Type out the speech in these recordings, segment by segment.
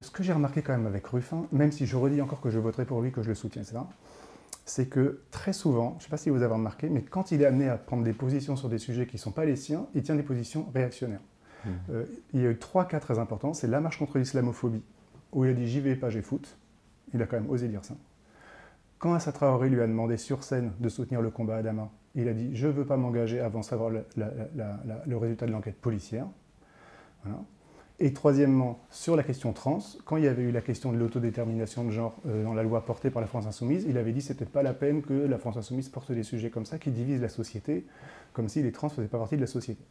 Ce que j'ai remarqué quand même avec Ruffin, même si je redis encore que je voterai pour lui, que je le soutiens, etc., c'est que très souvent, je ne sais pas si vous avez remarqué, mais quand il est amené à prendre des positions sur des sujets qui ne sont pas les siens, il tient des positions réactionnaires. Mhm. Il y a eu trois cas très importants. C'est la marche contre l'islamophobie, où il a dit j'y vais pas, j'ai foot. Il a quand même osé dire ça. Quand Assa Traoré lui a demandé sur scène de soutenir le combat à Damas, il a dit je ne veux pas m'engager avant de savoir le résultat de l'enquête policière. Voilà. Et troisièmement, sur la question trans, quand il y avait eu la question de l'autodétermination de genre dans la loi portée par la France Insoumise, il avait dit que c'était pas la peine que la France Insoumise porte des sujets comme ça qui divisent la société, comme si les trans ne faisaient pas partie de la société.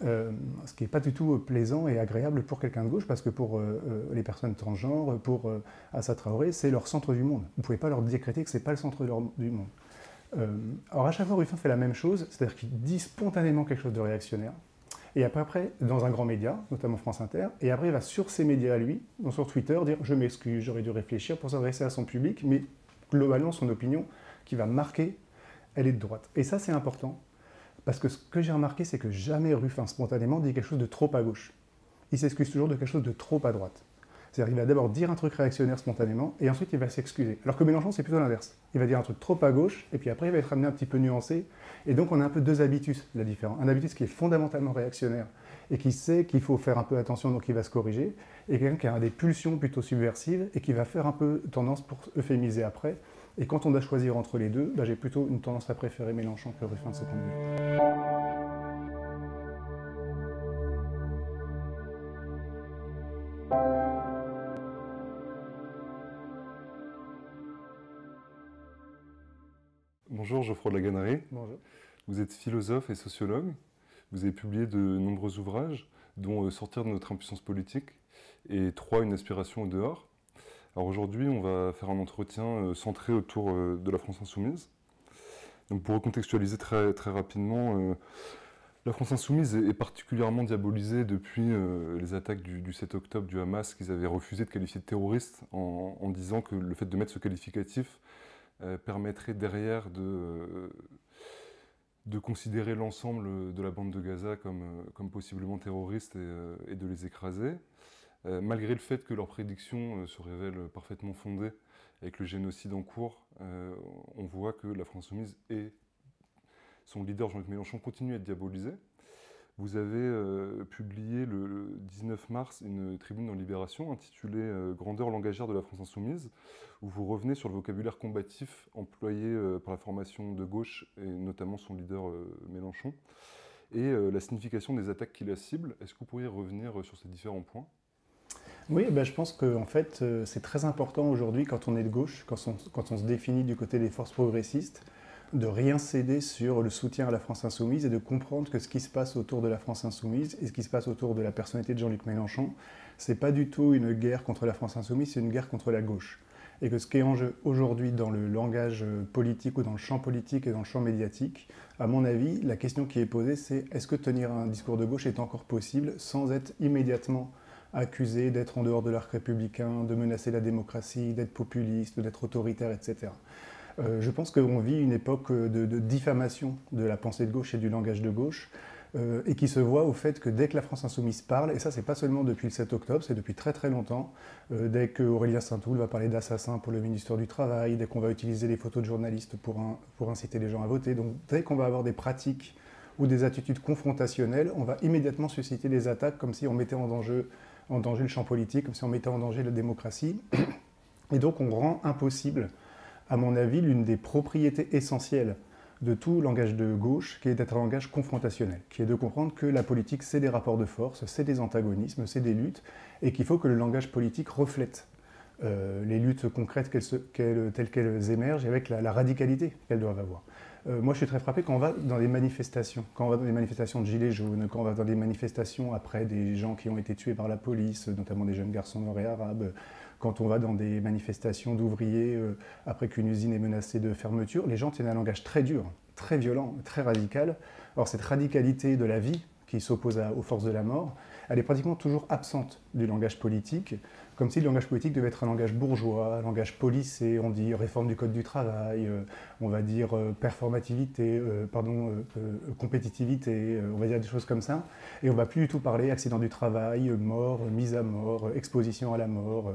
Ce qui n'est pas du tout plaisant et agréable pour quelqu'un de gauche, parce que pour les personnes transgenres, pour Assa Traoré, c'est leur centre du monde. Vous ne pouvez pas leur décréter que ce n'est pas le centre du monde. Alors à chaque fois, Ruffin fait la même chose, c'est-à-dire qu'il dit spontanément quelque chose de réactionnaire, et après, dans un grand média, notamment France Inter, et après il va sur ces médias à lui, donc sur Twitter, dire je m'excuse, j'aurais dû réfléchir pour s'adresser à son public, mais globalement son opinion qui va marquer, elle est de droite. Et ça c'est important, parce que ce que j'ai remarqué, c'est que jamais Ruffin spontanément dit quelque chose de trop à gauche. Il s'excuse toujours de quelque chose de trop à droite. C'est-à-dire qu'il va d'abord dire un truc réactionnaire spontanément, et ensuite il va s'excuser. Alors que Mélenchon, c'est plutôt l'inverse. Il va dire un truc trop à gauche, et puis après il va être amené un petit peu nuancé. Et donc on a un peu deux habitus, là, différents. Un habitus qui est fondamentalement réactionnaire, et qui sait qu'il faut faire un peu attention, donc il va se corriger, et quelqu'un qui a des pulsions plutôt subversives, et qui va faire un peu tendance pour euphémiser après. Et quand on doit choisir entre les deux, j'ai plutôt une tendance à préférer Mélenchon que Ruffin de ce point de vue. Bonjour Geoffroy de la Gannerie, Bonjour. vous êtes philosophe et sociologue, vous avez publié de nombreux ouvrages, dont Sortir de notre impuissance politique et 3 Une aspiration au dehors. Alors aujourd'hui, on va faire un entretien centré autour de la France Insoumise. Donc pour recontextualiser très rapidement, la France Insoumise est particulièrement diabolisée depuis les attaques du 7 octobre du Hamas, qu'ils avaient refusé de qualifier de terroriste en disant que le fait de mettre ce qualificatif permettrait derrière de considérer l'ensemble de la bande de Gaza comme possiblement terroriste et de les écraser, malgré le fait que leurs prédictions se révèlent parfaitement fondées avec le génocide en cours. On voit que la France Insoumise et son leader Jean-Luc Mélenchon continuent à être diabolisés. Vous avez publié le 19 mars une tribune dans Libération intitulée Grandeur langagière de la France Insoumise, où vous revenez sur le vocabulaire combatif employé par la formation de gauche, et notamment son leader Mélenchon, et la signification des attaques qui la ciblent. Est-ce que vous pourriez revenir sur ces différents points ? Oui, je pense que en fait, c'est très important aujourd'hui, quand on est de gauche, quand on se définit du côté des forces progressistes, de rien céder sur le soutien à la France Insoumise et de comprendre que ce qui se passe autour de la France Insoumise et ce qui se passe autour de la personnalité de Jean-Luc Mélenchon, c'est pas du tout une guerre contre la France Insoumise, c'est une guerre contre la gauche. Et que ce qui est en jeu aujourd'hui dans le langage politique ou dans le champ politique et dans le champ médiatique, à mon avis, la question qui est posée, c'est est-ce que tenir un discours de gauche est encore possible sans être immédiatement accusé d'être en dehors de l'arc républicain, de menacer la démocratie, d'être populiste, d'être autoritaire, etc. Je pense qu'on vit une époque de diffamation de la pensée de gauche et du langage de gauche, et qui se voit au fait que dès que la France Insoumise parle, et ça c'est pas seulement depuis le 7 octobre, c'est depuis très très longtemps, dès qu'Aurélien Saint-Toul va parler d'assassin pour le ministère du Travail, dès qu'on va utiliser les photos de journalistes pour inciter les gens à voter, donc dès qu'on va avoir des pratiques ou des attitudes confrontationnelles, on va immédiatement susciter des attaques comme si on mettait en danger le champ politique, comme si on mettait en danger la démocratie. Et donc on rend impossible, à mon avis, l'une des propriétés essentielles de tout langage de gauche, qui est d'être un langage confrontationnel, qui est de comprendre que la politique, c'est des rapports de force, c'est des antagonismes, c'est des luttes, et qu'il faut que le langage politique reflète les luttes concrètes telles qu'elles émergent, et avec la radicalité qu'elles doivent avoir. Moi, je suis très frappé quand on va dans des manifestations, quand on va dans des manifestations de gilets jaunes, quand on va dans des manifestations après des gens qui ont été tués par la police, notamment des jeunes garçons noirs et arabes, quand on va dans des manifestations d'ouvriers après qu'une usine est menacée de fermeture, les gens tiennent un langage très dur, très violent, très radical. Or, cette radicalité de la vie qui s'oppose aux forces de la mort, elle est pratiquement toujours absente du langage politique, comme si le langage politique devait être un langage bourgeois, un langage policé, on dit réforme du code du travail, on va dire performativité, compétitivité, on va dire des choses comme ça. Et on ne va plus du tout parler accident du travail, mort, mise à mort, exposition à la mort,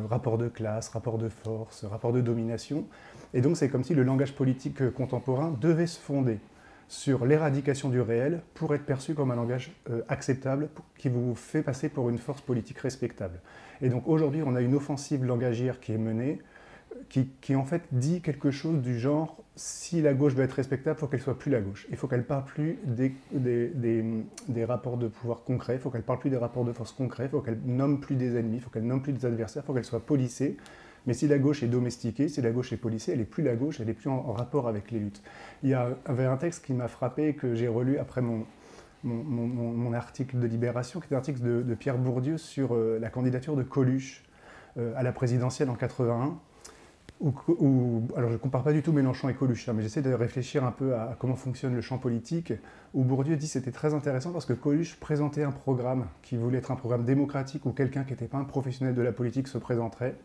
rapport de classe, rapport de force, rapport de domination. Et donc c'est comme si le langage politique contemporain devait se fonder sur l'éradication du réel pour être perçu comme un langage acceptable qui vous fait passer pour une force politique respectable. Et donc aujourd'hui, on a une offensive langagière qui est menée, qui en fait dit quelque chose du genre, si la gauche doit être respectable, il faut qu'elle soit plus la gauche. Il faut qu'elle parle plus des rapports de pouvoir concrets, il faut qu'elle parle plus des rapports de force concrets, il faut qu'elle nomme plus des ennemis, il faut qu'elle nomme plus des adversaires, il faut qu'elle soit policée. Mais si la gauche est domestiquée, si la gauche est policée, elle n'est plus la gauche, elle n'est plus en rapport avec les luttes. Il y avait un texte qui m'a frappé, que j'ai relu après mon article de Libération, qui est un article de Pierre Bourdieu sur la candidature de Coluche à la présidentielle en 81. Alors je ne compare pas du tout Mélenchon et Coluche, mais j'essaie de réfléchir un peu à comment fonctionne le champ politique, où Bourdieu dit que c'était très intéressant parce que Coluche présentait un programme qui voulait être un programme démocratique où quelqu'un qui n'était pas un professionnel de la politique se présenterait,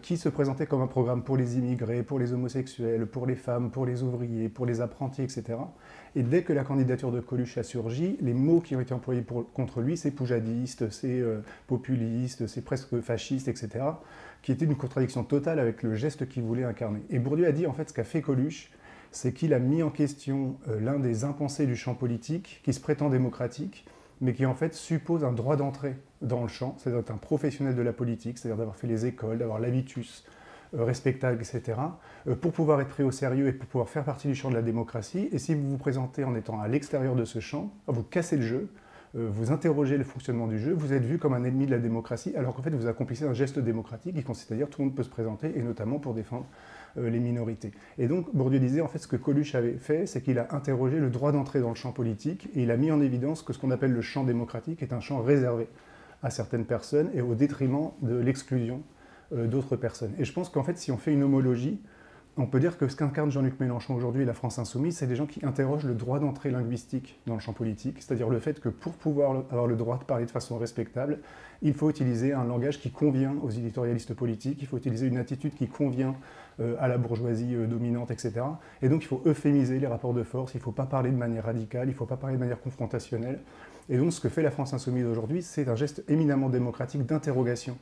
qui se présentait comme un programme pour les immigrés, pour les homosexuels, pour les femmes, pour les ouvriers, pour les apprentis, etc. Et dès que la candidature de Coluche a surgi, les mots qui ont été employés contre lui, c'est poujadiste, c'est populiste, c'est presque fasciste, etc., qui était une contradiction totale avec le geste qu'il voulait incarner. Et Bourdieu a dit, en fait, ce qu'a fait Coluche, c'est qu'il a mis en question l'un des impensés du champ politique, qui se prétend démocratique, mais qui en fait suppose un droit d'entrée dans le champ, c'est-à-dire d'être un professionnel de la politique, c'est-à-dire d'avoir fait les écoles, d'avoir l'habitus respectable, etc., pour pouvoir être pris au sérieux et pour pouvoir faire partie du champ de la démocratie. Et si vous vous présentez en étant à l'extérieur de ce champ, vous cassez le jeu, vous interrogez le fonctionnement du jeu, vous êtes vu comme un ennemi de la démocratie, alors qu'en fait vous accomplissez un geste démocratique qui consiste à dire tout le monde peut se présenter, et notamment pour défendre les minorités. Et donc Bourdieu disait en fait ce que Coluche avait fait, c'est qu'il a interrogé le droit d'entrée dans le champ politique, et il a mis en évidence que ce qu'on appelle le champ démocratique est un champ réservé à certaines personnes et au détriment de l'exclusion d'autres personnes. Et je pense qu'en fait si on fait une homologie, on peut dire que ce qu'incarne Jean-Luc Mélenchon aujourd'hui et la France Insoumise, c'est des gens qui interrogent le droit d'entrée linguistique dans le champ politique, c'est-à-dire le fait que pour pouvoir avoir le droit de parler de façon respectable, il faut utiliser un langage qui convient aux éditorialistes politiques, il faut utiliser une attitude qui convient à la bourgeoisie dominante, etc. Et donc il faut euphémiser les rapports de force, il ne faut pas parler de manière radicale, il ne faut pas parler de manière confrontationnelle. Et donc ce que fait la France Insoumise aujourd'hui, c'est un geste éminemment démocratique d'interrogation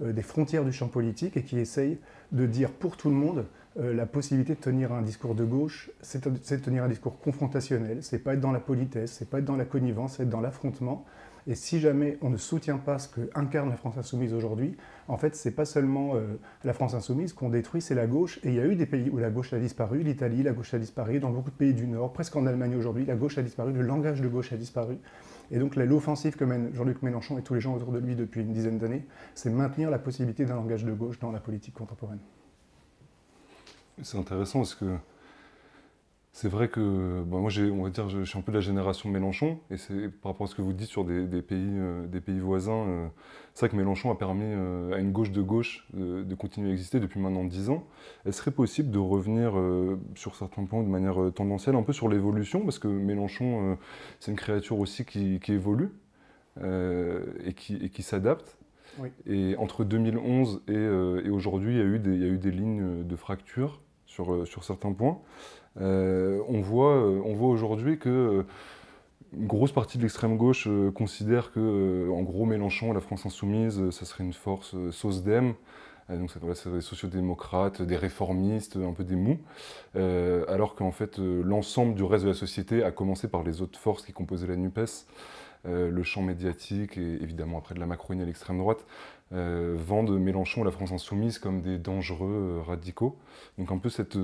des frontières du champ politique et qui essaye de dire pour tout le monde la possibilité de tenir un discours de gauche, c'est de tenir un discours confrontationnel, c'est pas être dans la politesse, c'est pas être dans la connivence, c'est être dans l'affrontement. Et si jamais on ne soutient pas ce que incarne la France Insoumise aujourd'hui, en fait, c'est pas seulement la France Insoumise qu'on détruit, c'est la gauche. Et il y a eu des pays où la gauche a disparu, l'Italie, la gauche a disparu, dans beaucoup de pays du Nord, presque en Allemagne aujourd'hui, la gauche a disparu, le langage de gauche a disparu. Et donc l'offensive que mène Jean-Luc Mélenchon et tous les gens autour de lui depuis une dizaine d'années, c'est maintenir la possibilité d'un langage de gauche dans la politique contemporaine. C'est intéressant parce que c'est vrai que moi, on va dire, je suis un peu de la génération Mélenchon, et c'est par rapport à ce que vous dites sur des pays voisins, c'est vrai que Mélenchon a permis à une gauche de continuer à exister depuis maintenant 10 ans. Est-ce serait possible de revenir sur certains points de manière tendancielle, un peu sur l'évolution, parce que Mélenchon, c'est une créature aussi qui évolue et qui s'adapte. Oui. Et entre 2011 et aujourd'hui, il y a eu des lignes de fracture sur certains points. On voit aujourd'hui que une grosse partie de l'extrême gauche considère que, en gros, Mélenchon, la France Insoumise, ça serait une force SOSDEM. Donc ça serait des sociodémocrates, des réformistes, un peu des mous. Alors qu'en fait, l'ensemble du reste de la société, à commencer par les autres forces qui composaient la NUPES, le champ médiatique et évidemment après de la Macronie à l'extrême droite, vendent Mélenchon et la France Insoumise comme des dangereux radicaux. Donc un peu cette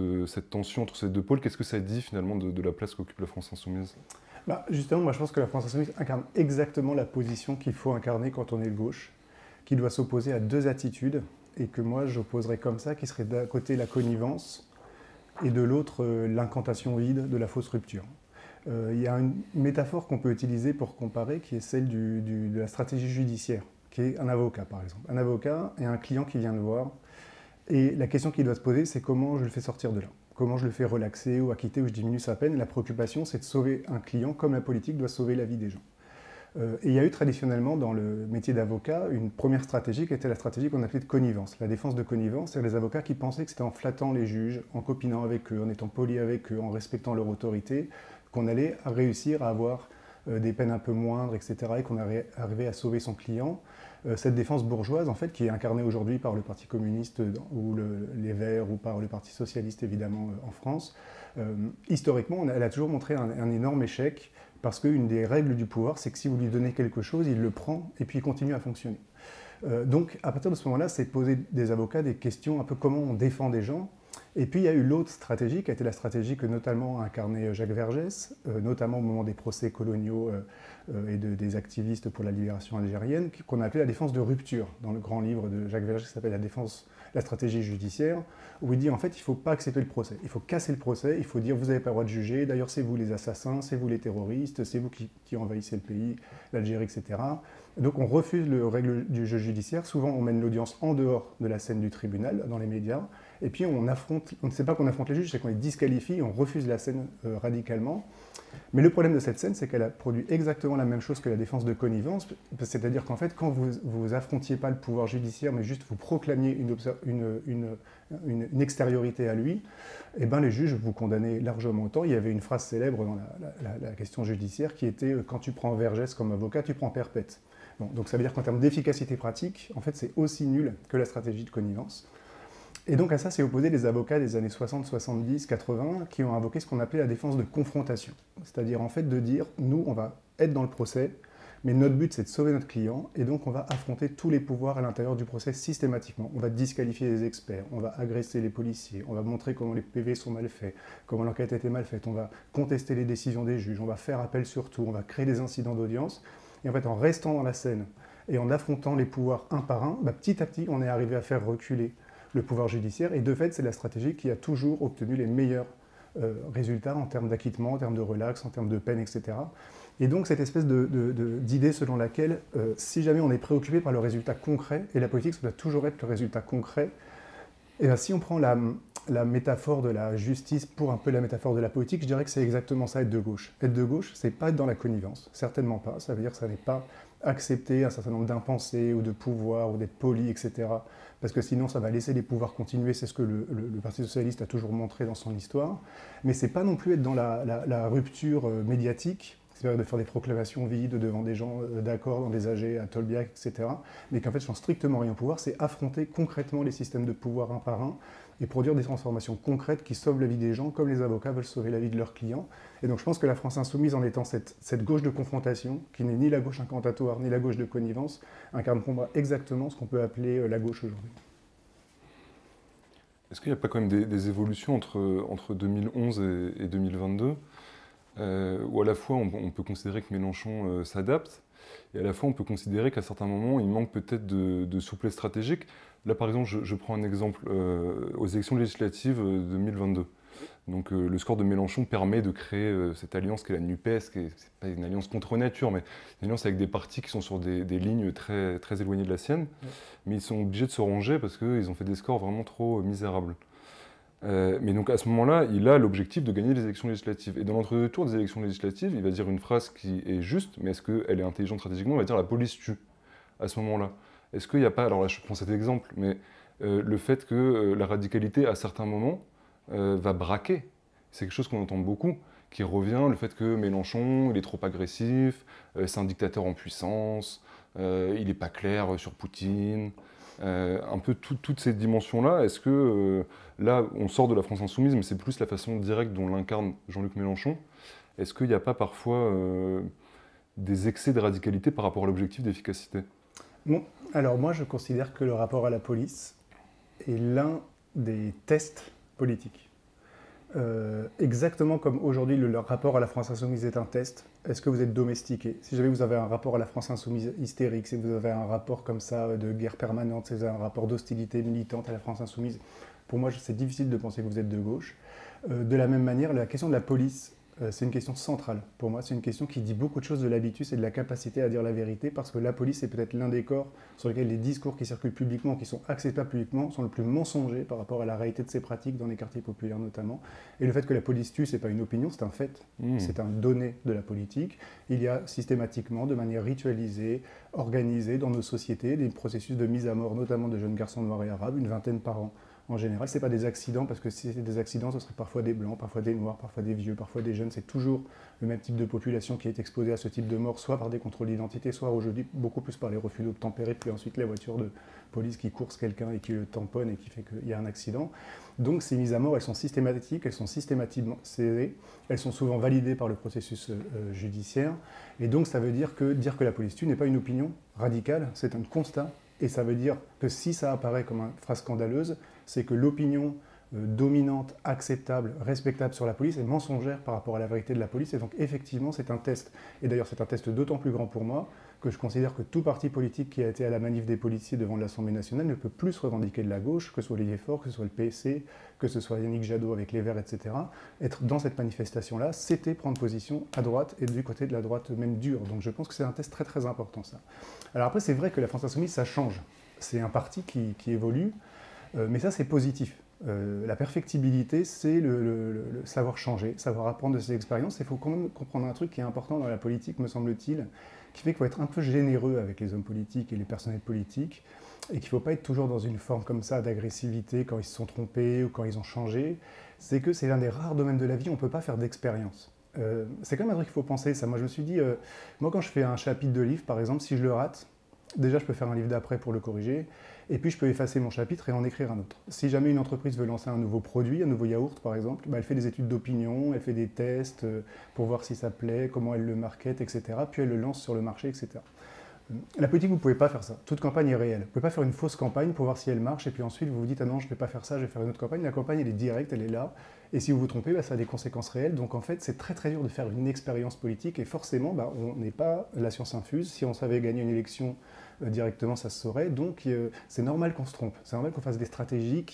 tension entre ces deux pôles, qu'est-ce que ça dit finalement de la place qu'occupe la France Insoumise ? Justement, moi je pense que la France Insoumise incarne exactement la position qu'il faut incarner quand on est de gauche, qui doit s'opposer à deux attitudes, et que moi j'opposerais comme ça, qui serait d'un côté la connivence, et de l'autre l'incantation vide de la fausse rupture. Il y a une métaphore qu'on peut utiliser pour comparer, qui est celle de la stratégie judiciaire, qui est un avocat par exemple. Un avocat et un client qui vient le voir, et la question qu'il doit se poser, c'est comment je le fais sortir de là, comment je le fais relaxer ou acquitter ou je diminue sa peine. La préoccupation, c'est de sauver un client comme la politique doit sauver la vie des gens. Et il y a eu traditionnellement dans le métier d'avocat une première stratégie qui était la stratégie qu'on appelait de connivence. La défense de connivence, c'est les avocats qui pensaient que c'était en flattant les juges, en copinant avec eux, en étant poli avec eux, en respectant leur autorité, qu'on allait réussir à avoir des peines un peu moindres, etc., et qu'on arrivait à sauver son client. Cette défense bourgeoise, en fait, qui est incarnée aujourd'hui par le Parti communiste ou les Verts ou par le Parti socialiste, évidemment, en France, historiquement, elle a toujours montré un énorme échec parce qu'une des règles du pouvoir, c'est que si vous lui donnez quelque chose, il le prend et puis il continue à fonctionner. Donc, à partir de ce moment-là, c'est poser des avocats des questions un peu comment on défend des gens. Et puis, il y a eu l'autre stratégie, qui a été la stratégie que notamment a incarnée Jacques Vergès, notamment au moment des procès coloniaux et des activistes pour la libération algérienne, qu'on a appelé la défense de rupture, dans le grand livre de Jacques Vergès qui s'appelle la stratégie judiciaire, où il dit en fait il ne faut pas accepter le procès, il faut casser le procès, il faut dire vous n'avez pas le droit de juger, d'ailleurs c'est vous les assassins, c'est vous les terroristes, c'est vous qui envahissez le pays, l'Algérie, etc. Donc on refuse le règle du jeu judiciaire, souvent on mène l'audience en dehors de la scène du tribunal, dans les médias, et puis on ne sait pas qu'on affronte les juges, c'est qu'on les disqualifie, on refuse la scène radicalement. Mais le problème de cette scène, c'est qu'elle a produit exactement la même chose que la défense de connivence, c'est-à-dire qu'en fait, quand vous affrontiez pas le pouvoir judiciaire, mais juste vous proclamiez une extériorité à lui, eh ben les juges vous condamnaient largement autant. Il y avait une phrase célèbre dans la question judiciaire qui était « quand tu prends Vergès comme avocat, tu prends perpète ». Bon, donc ça veut dire qu'en termes d'efficacité pratique, en fait, c'est aussi nul que la stratégie de connivence. Et donc à ça, c'est opposé les avocats des années 60, 70, 80, qui ont invoqué ce qu'on appelait la défense de confrontation. C'est-à-dire en fait de dire, nous, on va être dans le procès, mais notre but, c'est de sauver notre client, et donc on va affronter tous les pouvoirs à l'intérieur du procès systématiquement. On va disqualifier les experts, on va agresser les policiers, on va montrer comment les PV sont mal faits, comment l'enquête a été mal faite, on va contester les décisions des juges, on va faire appel sur tout, on va créer des incidents d'audience. Et en fait, en restant dans la scène et en affrontant les pouvoirs un par un, petit à petit, on est arrivé à faire reculer le pouvoir judiciaire. Et de fait, c'est la stratégie qui a toujours obtenu les meilleurs résultats en termes d'acquittement, en termes de relax, en termes de peine, etc. Et donc, cette espèce d'idée selon laquelle, si jamais on est préoccupé par le résultat concret, et la politique, ça doit toujours être le résultat concret, et bien, si on prend la métaphore de la justice pour un peu la métaphore de la politique, je dirais que c'est exactement ça, être de gauche. Être de gauche, c'est pas être dans la connivence, certainement pas. Ça veut dire que ça n'est pas accepter un certain nombre d'impensés ou de pouvoirs ou d'être poli, etc. Parce que sinon, ça va laisser les pouvoirs continuer. C'est ce que le Parti socialiste a toujours montré dans son histoire. Mais c'est pas non plus être dans la rupture médiatique, c'est-à-dire de faire des proclamations vides devant des gens d'accord dans des AG à Tolbiac, etc. Mais qu'en fait, je ne strictement rien au pouvoir, c'est affronter concrètement les systèmes de pouvoir un par un et produire des transformations concrètes qui sauvent la vie des gens, comme les avocats veulent sauver la vie de leurs clients. Et donc je pense que la France insoumise, en étant cette gauche de confrontation, qui n'est ni la gauche incantatoire, ni la gauche de connivence, incarne pour moi exactement ce qu'on peut appeler la gauche aujourd'hui. Est-ce qu'il n'y a pas quand même des évolutions entre 2011 et 2022 où à la fois on peut considérer que Mélenchon s'adapte, et à la fois on peut considérer qu'à certains moments il manque peut-être de souplesse stratégique. Là par exemple, je prends un exemple aux élections législatives 2022. Donc le score de Mélenchon permet de créer cette alliance qu'est la NUPES, qui n'est pas une alliance contre nature, mais une alliance avec des partis qui sont sur des lignes très, très éloignées de la sienne, mais ils sont obligés de se ranger parce qu'ils ont fait des scores vraiment trop misérables. Mais donc à ce moment-là, il a l'objectif de gagner les élections législatives. Et dans l'entre-deux tours des élections législatives, il va dire une phrase qui est juste, mais est-ce qu'elle est intelligente stratégiquement? Il va dire la police tue à ce moment-là. Est-ce qu'il n'y a pas, alors là je prends cet exemple, mais le fait que la radicalité à certains moments va braquer, c'est quelque chose qu'on entend beaucoup, qui revient, le fait que Mélenchon, il est trop agressif, c'est un dictateur en puissance, il n'est pas clair sur Poutine. Un peu toutes ces dimensions-là, est-ce que là, on sort de la France insoumise, mais c'est plus la façon directe dont l'incarne Jean-Luc Mélenchon, est-ce qu'il n'y a pas parfois des excès de radicalité par rapport à l'objectif d'efficacité? Bon, alors moi je considère que le rapport à la police est l'un des tests politiques. Exactement comme aujourd'hui le rapport à la France insoumise est un test, est-ce que vous êtes domestiqué? Si jamais vous avez un rapport à la France insoumise hystérique, si vous avez un rapport comme ça de guerre permanente, si vous avez un rapport d'hostilité militante à la France insoumise, pour moi c'est difficile de penser que vous êtes de gauche. De la même manière, la question de la police, c'est une question centrale. Pour moi, c'est une question qui dit beaucoup de choses de l'habitus et de la capacité à dire la vérité, parce que la police est peut-être l'un des corps sur lesquels les discours qui circulent publiquement, qui sont acceptables publiquement, sont le plus mensongers par rapport à la réalité de ces pratiques dans les quartiers populaires notamment. Et le fait que la police tue, c'est pas une opinion, c'est un fait, c'est un donné de la politique. Il y a systématiquement, de manière ritualisée, organisée dans nos sociétés, des processus de mise à mort, notamment de jeunes garçons noirs et arabes, une vingtaine par an. En général, ce n'est pas des accidents, parce que si c'était des accidents, ce serait parfois des blancs, parfois des noirs, parfois des vieux, parfois des jeunes. C'est toujours le même type de population qui est exposée à ce type de mort, soit par des contrôles d'identité, soit aujourd'hui beaucoup plus par les refus d'obtempérer, puis ensuite les voitures de police qui coursent quelqu'un et qui le tamponnent et qui fait qu'il y a un accident. Donc ces mises à mort, elles sont systématiques, elles sont systématiquement scellées, elles sont souvent validées par le processus judiciaire. Et donc ça veut dire que la police tue n'est pas une opinion radicale, c'est un constat. Et ça veut dire que si ça apparaît comme une phrase scandaleuse, c'est que l'opinion dominante, acceptable, respectable sur la police est mensongère par rapport à la vérité de la police. Et donc effectivement, c'est un test. Et d'ailleurs, c'est un test d'autant plus grand pour moi que je considère que tout parti politique qui a été à la manif des policiers devant l'Assemblée nationale ne peut plus se revendiquer de la gauche, que ce soit Olivier Faure, que ce soit le PSC, que ce soit Yannick Jadot avec les Verts, etc. Être dans cette manifestation-là, c'était prendre position à droite et du côté de la droite même dure. Donc je pense que c'est un test très très important, ça. Alors après, c'est vrai que la France Insoumise, ça change. C'est un parti qui évolue, mais ça, c'est positif. La perfectibilité, c'est le savoir changer, savoir apprendre de ses expériences. Il faut quand même comprendre un truc qui est important dans la politique, me semble-t-il, qui fait qu'il faut être un peu généreux avec les hommes politiques et les personnels politiques, et qu'il ne faut pas être toujours dans une forme comme ça d'agressivité quand ils se sont trompés ou quand ils ont changé. C'est que c'est l'un des rares domaines de la vie où on ne peut pas faire d'expérience. C'est quand même un truc qu'il faut penser, ça. Moi, je me suis dit, moi, quand je fais un chapitre de livre, par exemple, si je le rate, déjà, je peux faire un livre d'après pour le corriger, et puis je peux effacer mon chapitre et en écrire un autre. Si jamais une entreprise veut lancer un nouveau produit, un nouveau yaourt par exemple, elle fait des études d'opinion, elle fait des tests pour voir si ça plaît, comment elle le market, etc. Puis elle le lance sur le marché, etc. La politique, vous ne pouvez pas faire ça. Toute campagne est réelle. Vous ne pouvez pas faire une fausse campagne pour voir si elle marche, et puis ensuite vous vous dites « Ah non, je ne vais pas faire ça, je vais faire une autre campagne ». La campagne, elle est directe, elle est là, et si vous vous trompez, ça a des conséquences réelles. Donc en fait, c'est très très dur de faire une expérience politique, et forcément, on n'est pas la science infuse. Si on savait gagner une élection directement, ça se saurait. Donc c'est normal qu'on se trompe. C'est normal qu'on fasse des stratégies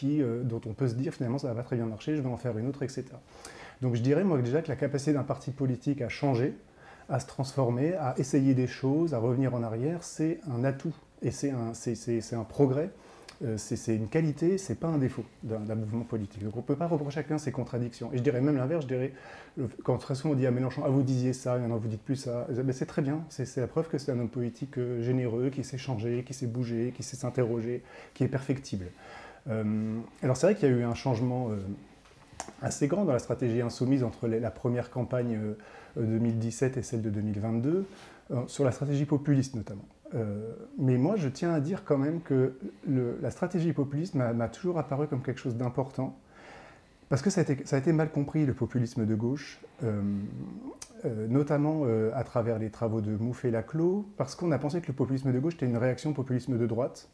dont on peut se dire finalement ça va pas très bien marcher, je vais en faire une autre, etc. Donc je dirais moi déjà que la capacité d'un parti politique à changer, à se transformer, à essayer des choses, à revenir en arrière, c'est un atout. Et c'est un progrès. C'est une qualité, c'est pas un défaut d'un mouvement politique. Donc on ne peut pas reprocher à chacun ses contradictions. Et je dirais même l'inverse, je dirais, quand très souvent on dit à Mélenchon, ah vous disiez ça, maintenant vous dites plus ça, ben, c'est très bien, c'est la preuve que c'est un homme politique généreux, qui sait changer, qui sait bouger, qui sait s'interroger, qui est perfectible. Alors c'est vrai qu'il y a eu un changement assez grand dans la stratégie insoumise entre la première campagne 2017 et celle de 2022, sur la stratégie populiste notamment. Mais moi, je tiens à dire quand même que la stratégie populiste m'a toujours apparu comme quelque chose d'important, parce que ça a été mal compris, le populisme de gauche, notamment à travers les travaux de Mouffe et Laclos, parce qu'on a pensé que le populisme de gauche était une réaction au populisme de droite,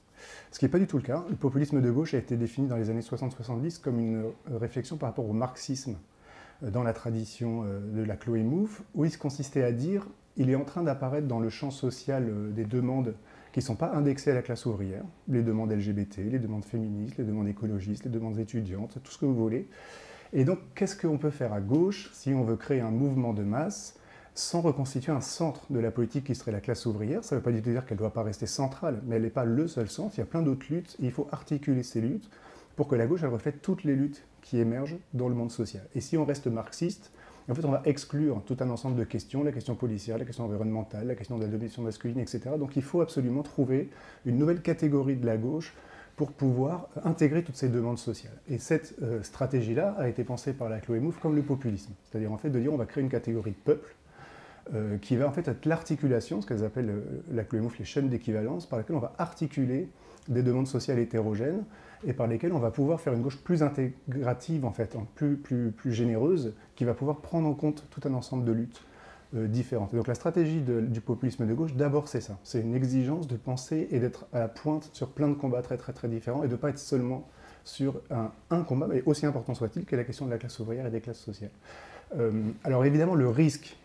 ce qui n'est pas du tout le cas. Le populisme de gauche a été défini dans les années 60-70 comme une réflexion par rapport au marxisme dans la tradition de Laclos et Mouffe, où il consistait à dire il est en train d'apparaître dans le champ social des demandes qui ne sont pas indexées à la classe ouvrière, les demandes LGBT, les demandes féministes, les demandes écologistes, les demandes étudiantes, tout ce que vous voulez. Et donc, qu'est-ce qu'on peut faire à gauche si on veut créer un mouvement de masse sans reconstituer un centre de la politique qui serait la classe ouvrière? Ça ne veut pas du tout dire qu'elle ne doit pas rester centrale, mais elle n'est pas le seul centre, il y a plein d'autres luttes, et il faut articuler ces luttes pour que la gauche, elle reflète toutes les luttes qui émergent dans le monde social. Et si on reste marxiste, en fait, on va exclure tout un ensemble de questions, la question policière, la question environnementale, la question de la domination masculine, etc. Donc il faut absolument trouver une nouvelle catégorie de la gauche pour pouvoir intégrer toutes ces demandes sociales. Et cette stratégie-là a été pensée par Laclos et Mouffe comme le populisme. C'est-à-dire en fait de dire on va créer une catégorie de peuple qui va en fait être l'articulation, ce qu'elles appellent Laclos et Mouffe les chaînes d'équivalence, par lesquelles on va articuler des demandes sociales hétérogènes et par lesquelles on va pouvoir faire une gauche plus intégrative, en fait, plus généreuse, qui va pouvoir prendre en compte tout un ensemble de luttes différentes. Et donc la stratégie du populisme de gauche, d'abord c'est ça, c'est une exigence de penser et d'être à la pointe sur plein de combats très très très différents et de ne pas être seulement sur un combat, mais aussi important soit-il, qu'est la question de la classe ouvrière et des classes sociales. Alors évidemment, le risque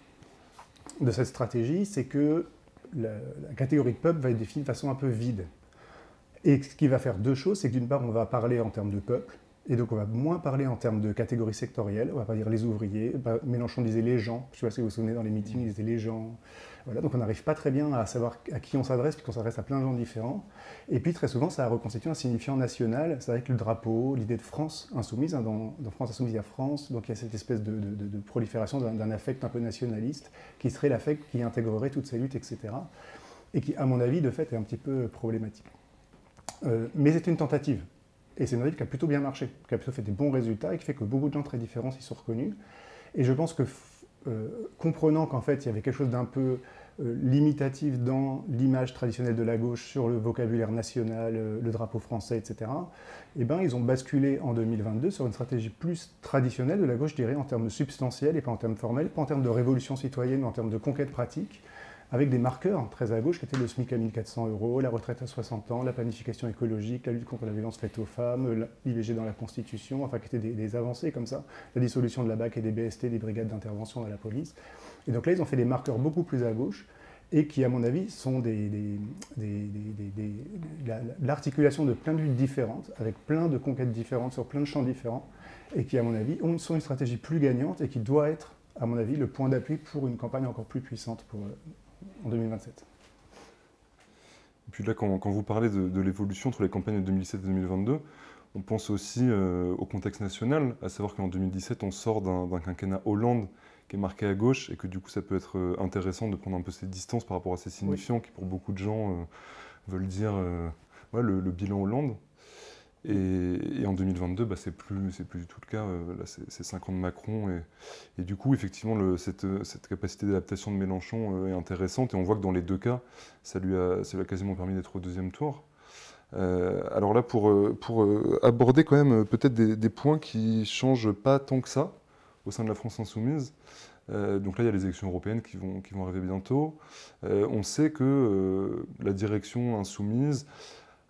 de cette stratégie, c'est que la catégorie de peuple va être définie de façon un peu vide. Et ce qui va faire deux choses, c'est que d'une part, on va parler en termes de peuple, Et donc on va moins parler en termes de catégories sectorielles, on va pas dire les ouvriers. Mélenchon disait les gens, je ne sais pas si vous vous souvenez, dans les meetings, il disait les gens. Voilà, donc on n'arrive pas très bien à savoir à qui on s'adresse, puisqu'on s'adresse à plein de gens différents. Et puis très souvent, ça reconstitue un signifiant national, c'est avec le drapeau, l'idée de France insoumise. Hein, dans France insoumise, il y a France, donc il y a cette espèce de prolifération d'un affect un peu nationaliste, qui serait l'affect qui intégrerait toutes ces luttes, etc. Et qui, à mon avis, de fait, est un petit peu problématique. Mais c'est une tentative. Et c'est une tentative qui a plutôt bien marché, qui a plutôt fait des bons résultats et qui fait que beaucoup de gens très différents s'y sont reconnus. Et je pense que comprenant qu'en fait il y avait quelque chose d'un peu limitatif dans l'image traditionnelle de la gauche sur le vocabulaire national, le drapeau français, etc., eh ben, ils ont basculé en 2022 sur une stratégie plus traditionnelle de la gauche, je dirais, en termes substantiels et pas en termes formels, pas en termes de révolution citoyenne, mais en termes de conquête pratique, avec des marqueurs très à gauche qui étaient le SMIC à 1 400 €, la retraite à 60 ans, la planification écologique, la lutte contre la violence faite aux femmes, l'IVG dans la Constitution, enfin qui étaient des avancées comme ça, la dissolution de la BAC et des BST, des brigades d'intervention dans la police. Et donc là, ils ont fait des marqueurs beaucoup plus à gauche et qui, à mon avis, sont l'articulation de plein de luttes différentes, avec plein de conquêtes différentes sur plein de champs différents, et qui, à mon avis, sont une stratégie plus gagnante et qui doit être, à mon avis, le point d'appui pour une campagne encore plus puissante en 2027. Et puis là, quand vous parlez de l'évolution entre les campagnes de 2017 et 2022, on pense aussi au contexte national, à savoir qu'en 2017, on sort d'un quinquennat Hollande qui est marqué à gauche, et que du coup, ça peut être intéressant de prendre un peu ces distances par rapport à ces signifiants qui, pour beaucoup de gens, veulent dire ouais, le bilan Hollande. Et en 2022, bah, c'est plus du tout le cas. Là, c'est 5 ans de Macron. Et du coup, effectivement, cette capacité d'adaptation de Mélenchon est intéressante. Et on voit que dans les deux cas, ça lui a quasiment permis d'être au deuxième tour. Alors là, pour aborder quand même peut-être des points qui changent pas tant que ça au sein de la France insoumise. Donc là, il y a les élections européennes qui vont arriver bientôt. On sait que la direction insoumise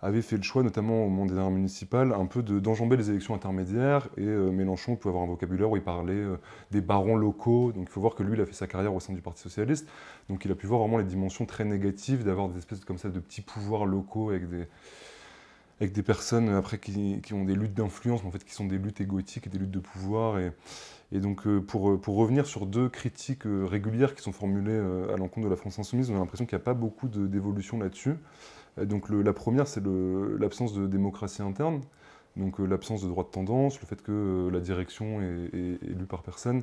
avait fait le choix, notamment au moment des dernières municipales, un peu d'enjamber les élections intermédiaires. Et Mélenchon pouvait avoir un vocabulaire où il parlait des barons locaux. Donc il faut voir que lui, il a fait sa carrière au sein du Parti socialiste. Donc il a pu voir vraiment les dimensions très négatives d'avoir des espèces comme ça de petits pouvoirs locaux avec des personnes après qui ont des luttes d'influence, mais en fait qui sont des luttes égotiques et des luttes de pouvoir. Et donc pour revenir sur deux critiques régulières qui sont formulées à l'encontre de la France insoumise, on a l'impression qu'il n'y a pas beaucoup d'évolution là-dessus. Donc la première, c'est l'absence de démocratie interne, donc l'absence de droit de tendance, le fait que la direction est élue par personne,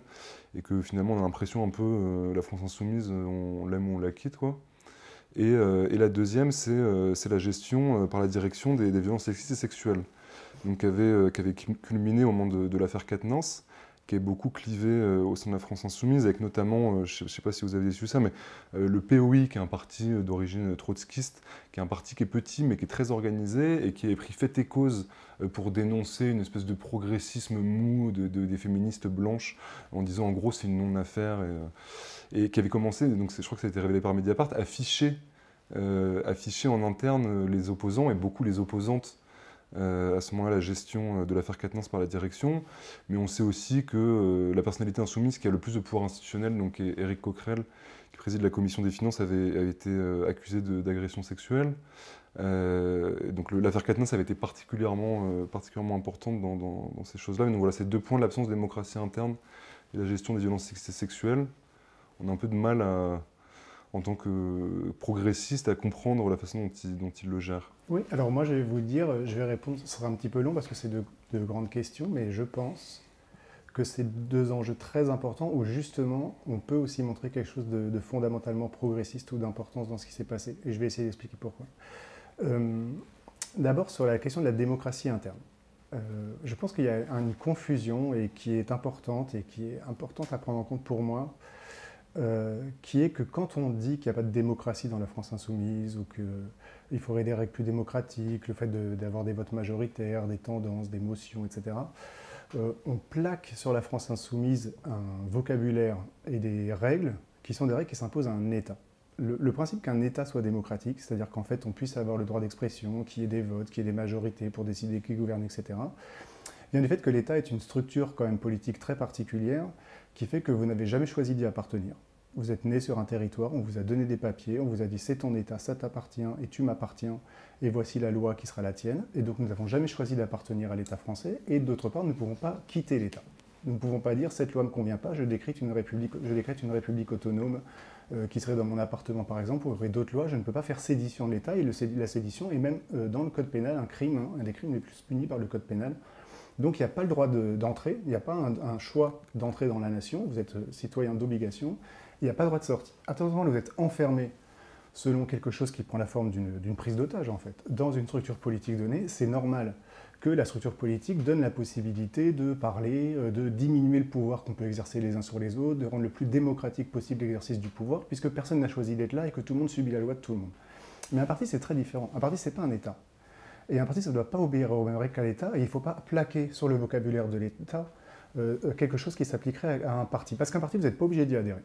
et que finalement on a l'impression un peu, la France insoumise, on l'aime ou on la quitte, quoi. Et la deuxième, c'est la gestion par la direction des violences sexistes et sexuelles, donc qui avait culminé au moment de l'affaire Quatennens, qui est beaucoup clivé au sein de la France insoumise, avec notamment, je ne sais pas si vous avez su ça, mais le POI, qui est un parti d'origine trotskiste, qui est un parti qui est petit, mais qui est très organisé, et qui est pris fait et cause pour dénoncer une espèce de progressisme mou des féministes blanches, en disant en gros c'est une non-affaire, et qui avait commencé, donc je crois que ça a été révélé par Mediapart, à afficher en interne les opposants, et beaucoup les opposantes, à ce moment-là, la gestion de l'affaire Quatennens par la direction, mais on sait aussi que la personnalité insoumise qui a le plus de pouvoir institutionnel, donc Éric Coquerel, qui préside la commission des finances, avait été accusé d'agression sexuelle. Donc l'affaire Quatennens avait été particulièrement importante dans ces choses-là. Donc voilà, ces deux points, l'absence de démocratie interne et la gestion des violences sexuelles. On a un peu de mal en tant que progressiste, à comprendre la façon dont il le gère. Oui, alors moi je vais vous dire, je vais répondre, ce sera un petit peu long parce que c'est de grandes questions, mais je pense que c'est deux enjeux très importants où justement on peut aussi montrer quelque chose de fondamentalement progressiste ou d'importance dans ce qui s'est passé. Et je vais essayer d'expliquer pourquoi. D'abord sur la question de la démocratie interne. Je pense qu'il y a une confusion et qui est importante à prendre en compte pour moi, qui est que quand on dit qu'il n'y a pas de démocratie dans la France insoumise ou qu'il faudrait des règles plus démocratiques, le fait d'avoir des votes majoritaires, des tendances, des motions, etc., on plaque sur la France insoumise un vocabulaire et des règles qui sont des règles qui s'imposent à un État. Le principe qu'un État soit démocratique, c'est-à-dire qu'en fait on puisse avoir le droit d'expression, qu'il y ait des votes, qu'il y ait des majorités pour décider qui gouverne, etc., vient du fait que l'État est une structure quand même politique très particulière qui fait que vous n'avez jamais choisi d'y appartenir. Vous êtes né sur un territoire, on vous a donné des papiers, on vous a dit c'est ton État, ça t'appartient et tu m'appartiens, et voici la loi qui sera la tienne. Et donc nous n'avons jamais choisi d'appartenir à l'État français, et d'autre part, nous ne pouvons pas quitter l'État. Nous ne pouvons pas dire cette loi ne me convient pas, je décrète une république autonome qui serait dans mon appartement par exemple, ou d'autres lois, je ne peux pas faire sédition de l'État, et la sédition est même dans le code pénal un crime, hein, un des crimes les plus punis par le code pénal. Donc il n'y a pas le droit d'entrer, il n'y a pas un choix d'entrer dans la nation, vous êtes citoyen d'obligation, il n'y a pas de droit de sortie. Attention, vous êtes enfermé selon quelque chose qui prend la forme d'une prise d'otage en fait. Dans une structure politique donnée, c'est normal que la structure politique donne la possibilité de parler, de diminuer le pouvoir qu'on peut exercer les uns sur les autres, de rendre le plus démocratique possible l'exercice du pouvoir, puisque personne n'a choisi d'être là et que tout le monde subit la loi de tout le monde. Mais un parti, c'est très différent. Un parti, c'est pas un État. Et un parti, ça ne doit pas obéir aux mêmes règles qu'à l'État, et il ne faut pas plaquer sur le vocabulaire de l'État quelque chose qui s'appliquerait à un parti. Parce qu'un parti, vous n'êtes pas obligé d'y adhérer.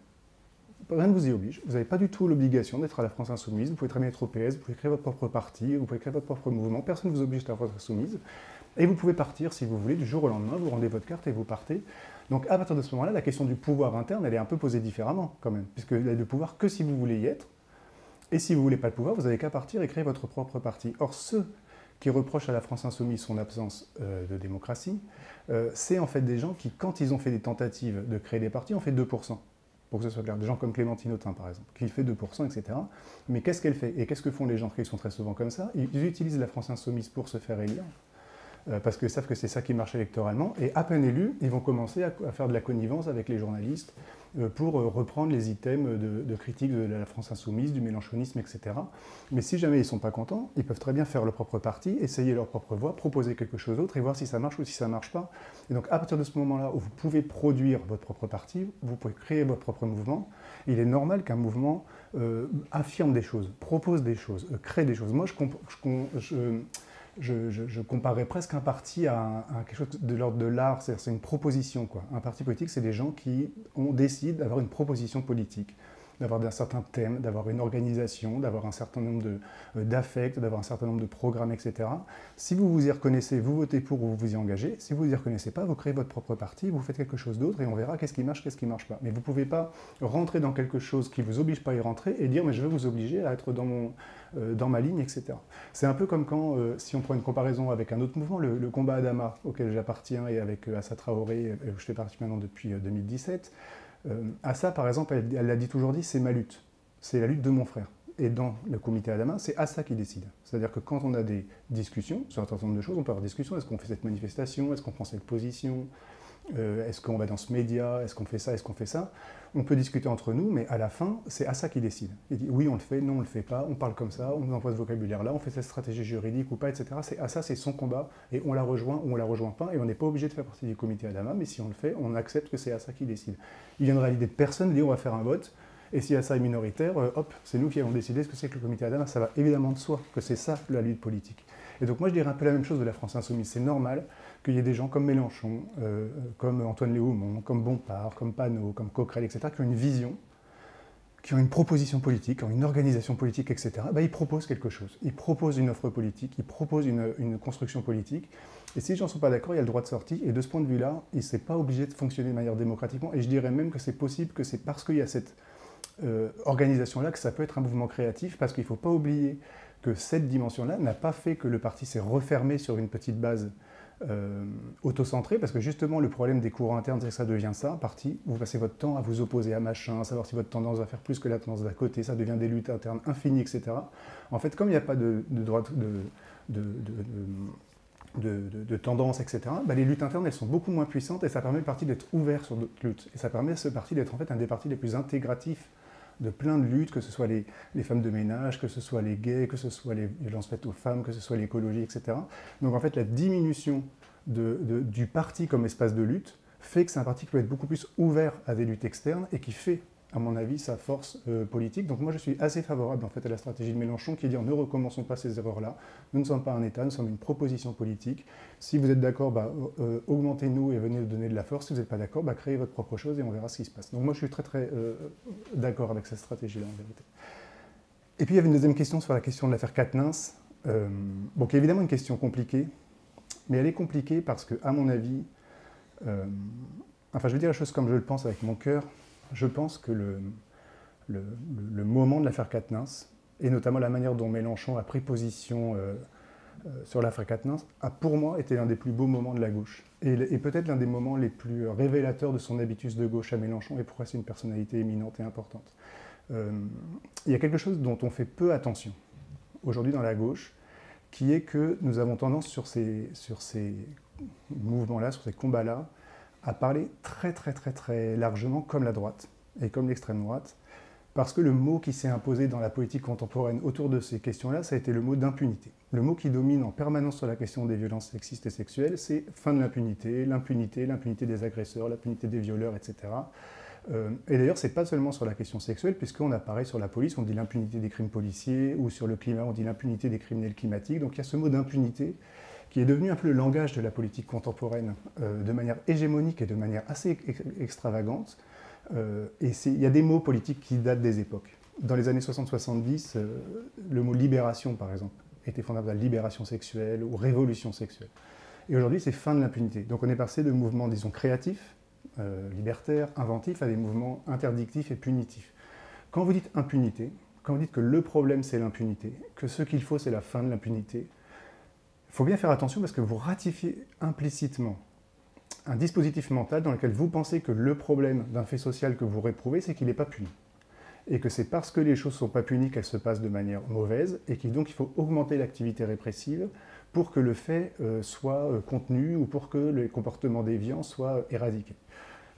Rien ne vous y oblige. Vous n'avez pas du tout l'obligation d'être à la France Insoumise. Vous pouvez très bien être au PS, vous pouvez créer votre propre parti, vous pouvez créer votre propre mouvement. Personne ne vous oblige à la France Insoumise. Et vous pouvez partir, si vous voulez, du jour au lendemain, vous rendez votre carte et vous partez. Donc à partir de ce moment-là, la question du pouvoir interne, elle est un peu posée différemment quand même. Puisque vous avez le pouvoir que si vous voulez y être. Et si vous ne voulez pas le pouvoir, vous n'avez qu'à partir et créer votre propre parti. Or, ceux qui reprochent à la France Insoumise son absence de démocratie, c'est en fait des gens qui, quand ils ont fait des tentatives de créer des partis, ont fait 2%. Pour que ce soit clair, des gens comme Clémentine Autain par exemple, qui fait 2%, etc. Mais qu'est-ce qu'elle fait? Et qu'est-ce que font les gens qui sont très souvent comme ça? Ils utilisent la France Insoumise pour se faire élire, parce qu'ils savent que c'est ça qui marche électoralement, et à peine élus, ils vont commencer à faire de la connivence avec les journalistes pour reprendre les items de critique de la France Insoumise, du mélenchonisme, etc. Mais si jamais ils ne sont pas contents, ils peuvent très bien faire leur propre parti, essayer leur propre voie, proposer quelque chose d'autre et voir si ça marche ou si ça ne marche pas. Et donc à partir de ce moment-là où vous pouvez produire votre propre parti, vous pouvez créer votre propre mouvement, il est normal qu'un mouvement affirme des choses, propose des choses, crée des choses. Moi, je comparerais presque un parti à quelque chose de l'ordre de l'art, c'est une proposition, quoi. Un parti politique, c'est des gens qui décident d'avoir une proposition politique, d'avoir un certain thème, d'avoir une organisation, d'avoir un certain nombre d'affects, d'avoir un certain nombre de programmes, etc. Si vous vous y reconnaissez, vous votez pour ou vous vous y engagez. Si vous ne vous y reconnaissez pas, vous créez votre propre parti, vous faites quelque chose d'autre et on verra qu'est-ce qui marche, qu'est-ce qui ne marche pas. Mais vous ne pouvez pas rentrer dans quelque chose qui ne vous oblige pas à y rentrer et dire « mais je vais vous obliger à être dans ma ligne, etc. » C'est un peu comme quand, si on prend une comparaison avec un autre mouvement, le combat Adama, auquel j'appartiens, et avec Assa Traoré, où je fais partie maintenant depuis 2017, Assa, par exemple, elle l'a toujours dit, c'est ma lutte. C'est la lutte de mon frère. Et dans le comité Adama, c'est Assa qui décide. C'est-à-dire que quand on a des discussions sur un certain nombre de choses, on peut avoir des discussions. Est-ce qu'on fait cette manifestation? Est-ce qu'on prend cette position? Est-ce qu'on va dans ce média? Est-ce qu'on fait ça? Est-ce qu'on fait ça? On peut discuter entre nous, mais à la fin, c'est Assa qui décide. Il dit oui, on le fait, non, on le fait pas, on parle comme ça, on emploie ce vocabulaire-là, on fait cette stratégie juridique ou pas, etc. C'est Assa, c'est son combat, et on la rejoint ou on la rejoint pas, et on n'est pas obligé de faire partie du comité Adama, mais si on le fait, on accepte que c'est Assa qui décide. Il viendra l'idée de personne, dit on va faire un vote, et si Assa est minoritaire, hop, c'est nous qui allons décider ce que c'est que le comité Adama. Ça va évidemment de soi que c'est ça la lutte politique. Et donc moi je dirais un peu la même chose de la France Insoumise. C'est normal qu'il y ait des gens comme Mélenchon, comme Antoine Léaumont, comme Bompard, comme Panot, comme Coquerel, etc., qui ont une vision, qui ont une proposition politique, qui ont une organisation politique, etc. Ben, ils proposent quelque chose. Ils proposent une offre politique, ils proposent une construction politique. Et si les gens ne sont pas d'accord, il y a le droit de sortie. Et de ce point de vue-là, il ne s'est pas obligé de fonctionner de manière démocratiquement. Et je dirais même que c'est possible que c'est parce qu'il y a cette organisation-là que ça peut être un mouvement créatif, parce qu'il ne faut pas oublier que cette dimension-là n'a pas fait que le parti s'est refermé sur une petite base autocentrée, parce que justement le problème des courants internes, c'est que ça devient ça, un parti, vous passez votre temps à vous opposer à machin, à savoir si votre tendance va faire plus que la tendance d'à côté, ça devient des luttes internes infinies, etc. En fait, comme il n'y a pas de droite de tendance, etc., bah, les luttes internes, elles sont beaucoup moins puissantes et ça permet au parti d'être ouvert sur d'autres luttes. Et ça permet à ce parti d'être en fait un des partis les plus intégratifs de plein de luttes, que ce soit les femmes de ménage, que ce soit les gays, que ce soit les violences faites aux femmes, que ce soit l'écologie, etc. Donc en fait, la diminution du parti comme espace de lutte fait que c'est un parti qui peut être beaucoup plus ouvert à des luttes externes et qui fait, à mon avis, sa force politique. Donc moi, je suis assez favorable en fait, à la stratégie de Mélenchon qui dit ne recommençons pas ces erreurs-là. Nous ne sommes pas un État, nous sommes une proposition politique. Si vous êtes d'accord, bah, augmentez-nous et venez nous donner de la force. Si vous n'êtes pas d'accord, bah, créez votre propre chose et on verra ce qui se passe. Donc moi, je suis très très d'accord avec cette stratégie-là, en vérité. Et puis, il y avait une deuxième question sur la question de l'affaire Quatennens. Bon, qui est évidemment une question compliquée, mais elle est compliquée parce que, à mon avis, enfin, je vais dire la chose comme je le pense avec mon cœur. Je pense que le moment de l'affaire Quatennens, et notamment la manière dont Mélenchon a pris position sur l'affaire Quatennens, a pour moi été l'un des plus beaux moments de la gauche. Et peut-être l'un des moments les plus révélateurs de son habitus de gauche à Mélenchon, et pourquoi c'est une personnalité éminente et importante. Il y a quelque chose dont on fait peu attention aujourd'hui dans la gauche, qui est que nous avons tendance sur ces mouvements-là, sur ces combats-là, à parler très très très très largement comme la droite et comme l'extrême droite, parce que le mot qui s'est imposé dans la politique contemporaine autour de ces questions-là, ça a été le mot d'impunité. Le mot qui domine en permanence sur la question des violences sexistes et sexuelles, c'est fin de l'impunité, l'impunité des agresseurs, l'impunité des violeurs, etc. Et d'ailleurs, ce n'est pas seulement sur la question sexuelle, puisqu'on a pareil sur la police, on dit l'impunité des crimes policiers, ou sur le climat, on dit l'impunité des criminels climatiques. Donc il y a ce mot d'impunité qui est devenu un peu le langage de la politique contemporaine, de manière hégémonique et de manière assez extravagante. Et il y a des mots politiques qui datent des époques. Dans les années 60-70, le mot libération, par exemple, était fondamental, libération sexuelle ou révolution sexuelle. Et aujourd'hui, c'est fin de l'impunité. Donc on est passé de mouvements, disons, créatifs, libertaires, inventifs, à des mouvements interdictifs et punitifs. Quand vous dites impunité, quand vous dites que le problème c'est l'impunité, que ce qu'il faut c'est la fin de l'impunité, il faut bien faire attention parce que vous ratifiez implicitement un dispositif mental dans lequel vous pensez que le problème d'un fait social que vous réprouvez, c'est qu'il n'est pas puni. Et que c'est parce que les choses ne sont pas punies qu'elles se passent de manière mauvaise, et donc il faut augmenter l'activité répressive pour que le fait soit contenu ou pour que les comportements déviants soient éradiqués.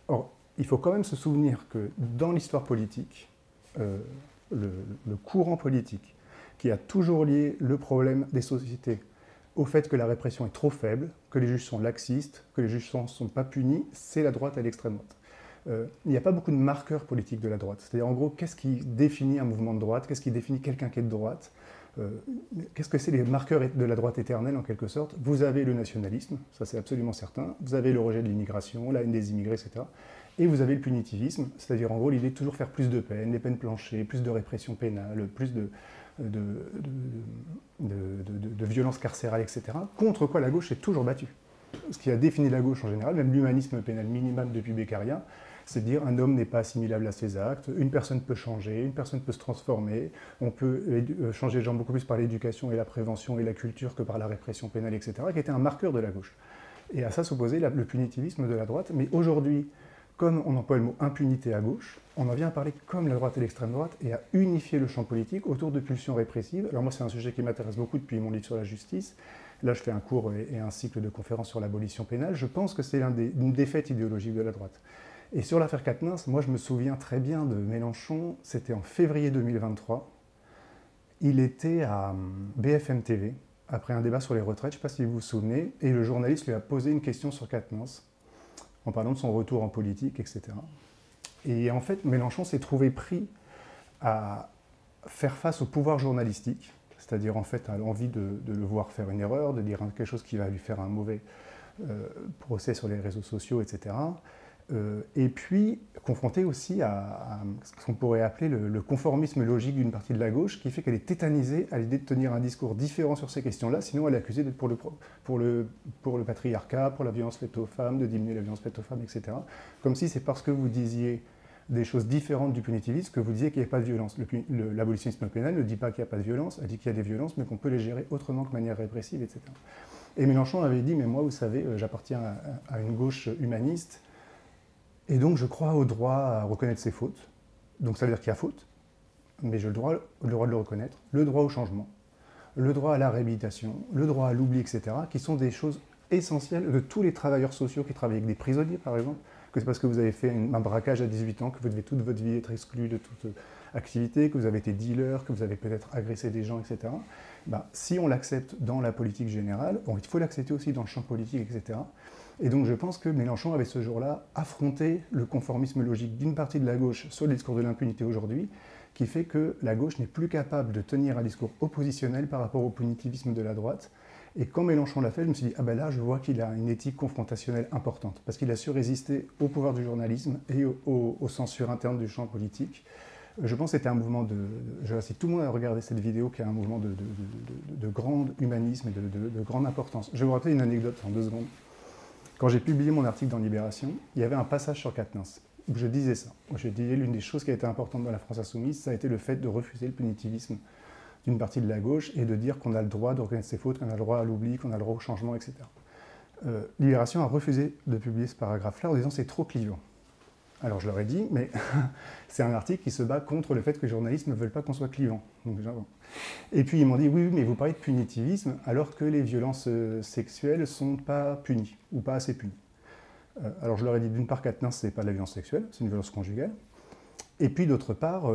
Or, il faut quand même se souvenir que dans l'histoire politique, le courant politique qui a toujours lié le problème des sociétés au fait que la répression est trop faible, que les juges sont laxistes, que les juges ne sont pas punis, c'est la droite et l'extrême droite. Il n'y a pas beaucoup de marqueurs politiques de la droite. C'est-à-dire, en gros, qu'est-ce qui définit un mouvement de droite? Qu'est-ce qui définit quelqu'un qui est de droite? Qu'est-ce que c'est les marqueurs de la droite éternelle, en quelque sorte? Vous avez le nationalisme, ça c'est absolument certain. Vous avez le rejet de l'immigration, la haine des immigrés, etc. Et vous avez le punitivisme, c'est-à-dire, en gros, l'idée de toujours faire plus de peines, les peines planchées, plus de répression pénale, plus de violence carcérale, etc., contre quoi la gauche s'est toujours battue. Ce qui a défini la gauche en général, même l'humanisme pénal minimum depuis Beccaria, c'est de dire un homme n'est pas assimilable à ses actes, une personne peut changer, une personne peut se transformer, on peut changer les gens beaucoup plus par l'éducation et la prévention et la culture que par la répression pénale, etc., qui était un marqueur de la gauche. Et à ça s'opposait le punitivisme de la droite. Mais aujourd'hui, comme on emploie le mot impunité à gauche, on en vient à parler comme la droite et l'extrême droite et à unifier le champ politique autour de pulsions répressives. Alors moi, c'est un sujet qui m'intéresse beaucoup depuis mon livre sur la justice. Là, je fais un cours et un cycle de conférences sur l'abolition pénale. Je pense que c'est une défaite idéologique de la droite. Et sur l'affaire Quatennens, moi, je me souviens très bien de Mélenchon. C'était en février 2023. Il était à BFM TV, après un débat sur les retraites, je ne sais pas si vous vous souvenez, et le journaliste lui a posé une question sur Quatennens, en parlant de son retour en politique, etc. Et en fait, Mélenchon s'est trouvé pris à faire face au pouvoir journalistique, c'est-à-dire en fait à l'envie de le voir faire une erreur, de dire quelque chose qui va lui faire un mauvais procès sur les réseaux sociaux, etc. Et puis confronté aussi à ce qu'on pourrait appeler le conformisme logique d'une partie de la gauche, qui fait qu'elle est tétanisée à l'idée de tenir un discours différent sur ces questions-là, sinon elle est accusée d'être pour le patriarcat, pour la violence faite aux femmes, de diminuer la violence faite aux femmes, etc. Comme si c'est parce que vous disiez des choses différentes du punitivisme que vous disiez qu'il n'y avait pas de violence. L'abolitionnisme pénal ne dit pas qu'il n'y a pas de violence, elle dit qu'il y a des violences, mais qu'on peut les gérer autrement que de manière répressive, etc. Et Mélenchon avait dit, mais moi, vous savez, j'appartiens à une gauche humaniste, et donc je crois au droit à reconnaître ses fautes. Donc ça veut dire qu'il y a faute, mais j'ai le droit de le reconnaître, le droit au changement, le droit à la réhabilitation, le droit à l'oubli, etc., qui sont des choses essentielles de tous les travailleurs sociaux qui travaillent avec des prisonniers, par exemple, que c'est parce que vous avez fait un braquage à 18 ans, que vous devez toute votre vie être exclu de toute activité, que vous avez été dealer, que vous avez peut-être agressé des gens, etc. Ben, si on l'accepte dans la politique générale, bon, il faut l'accepter aussi dans le champ politique, etc. Et donc je pense que Mélenchon avait ce jour-là affronté le conformisme logique d'une partie de la gauche sur le discours de l'impunité aujourd'hui, qui fait que la gauche n'est plus capable de tenir un discours oppositionnel par rapport au punitivisme de la droite. Et quand Mélenchon l'a fait, je me suis dit, ah ben là, je vois qu'il a une éthique confrontationnelle importante, parce qu'il a su résister au pouvoir du journalisme et aux censures internes du champ politique. Je pense que c'était un mouvement j'invite tout le monde à regarder cette vidéo, qui est un mouvement de grand humanisme et de grande importance. Je vais vous rappeler une anecdote en 2 secondes. Quand j'ai publié mon article dans Libération, il y avait un passage sur Quatennens. je disais ça. Je disais l'une des choses qui a été importante dans la France insoumise, ça a été le fait de refuser le punitivisme d'une partie de la gauche et de dire qu'on a le droit de reconnaître ses fautes, qu'on a le droit à l'oubli, qu'on a le droit au changement, etc. Libération a refusé de publier ce paragraphe-là en disant c'est trop clivant. Alors je leur ai dit, mais c'est un article qui se bat contre le fait que les journalistes ne veulent pas qu'on soit clivant. Donc, déjà, bon. Et puis ils m'ont dit, oui, mais vous parlez de punitivisme alors que les violences sexuelles ne sont pas punies, ou pas assez punies. Alors je leur ai dit, d'une part, Quatennens, ce n'est pas de la violence sexuelle, c'est une violence conjugale. Et puis d'autre part,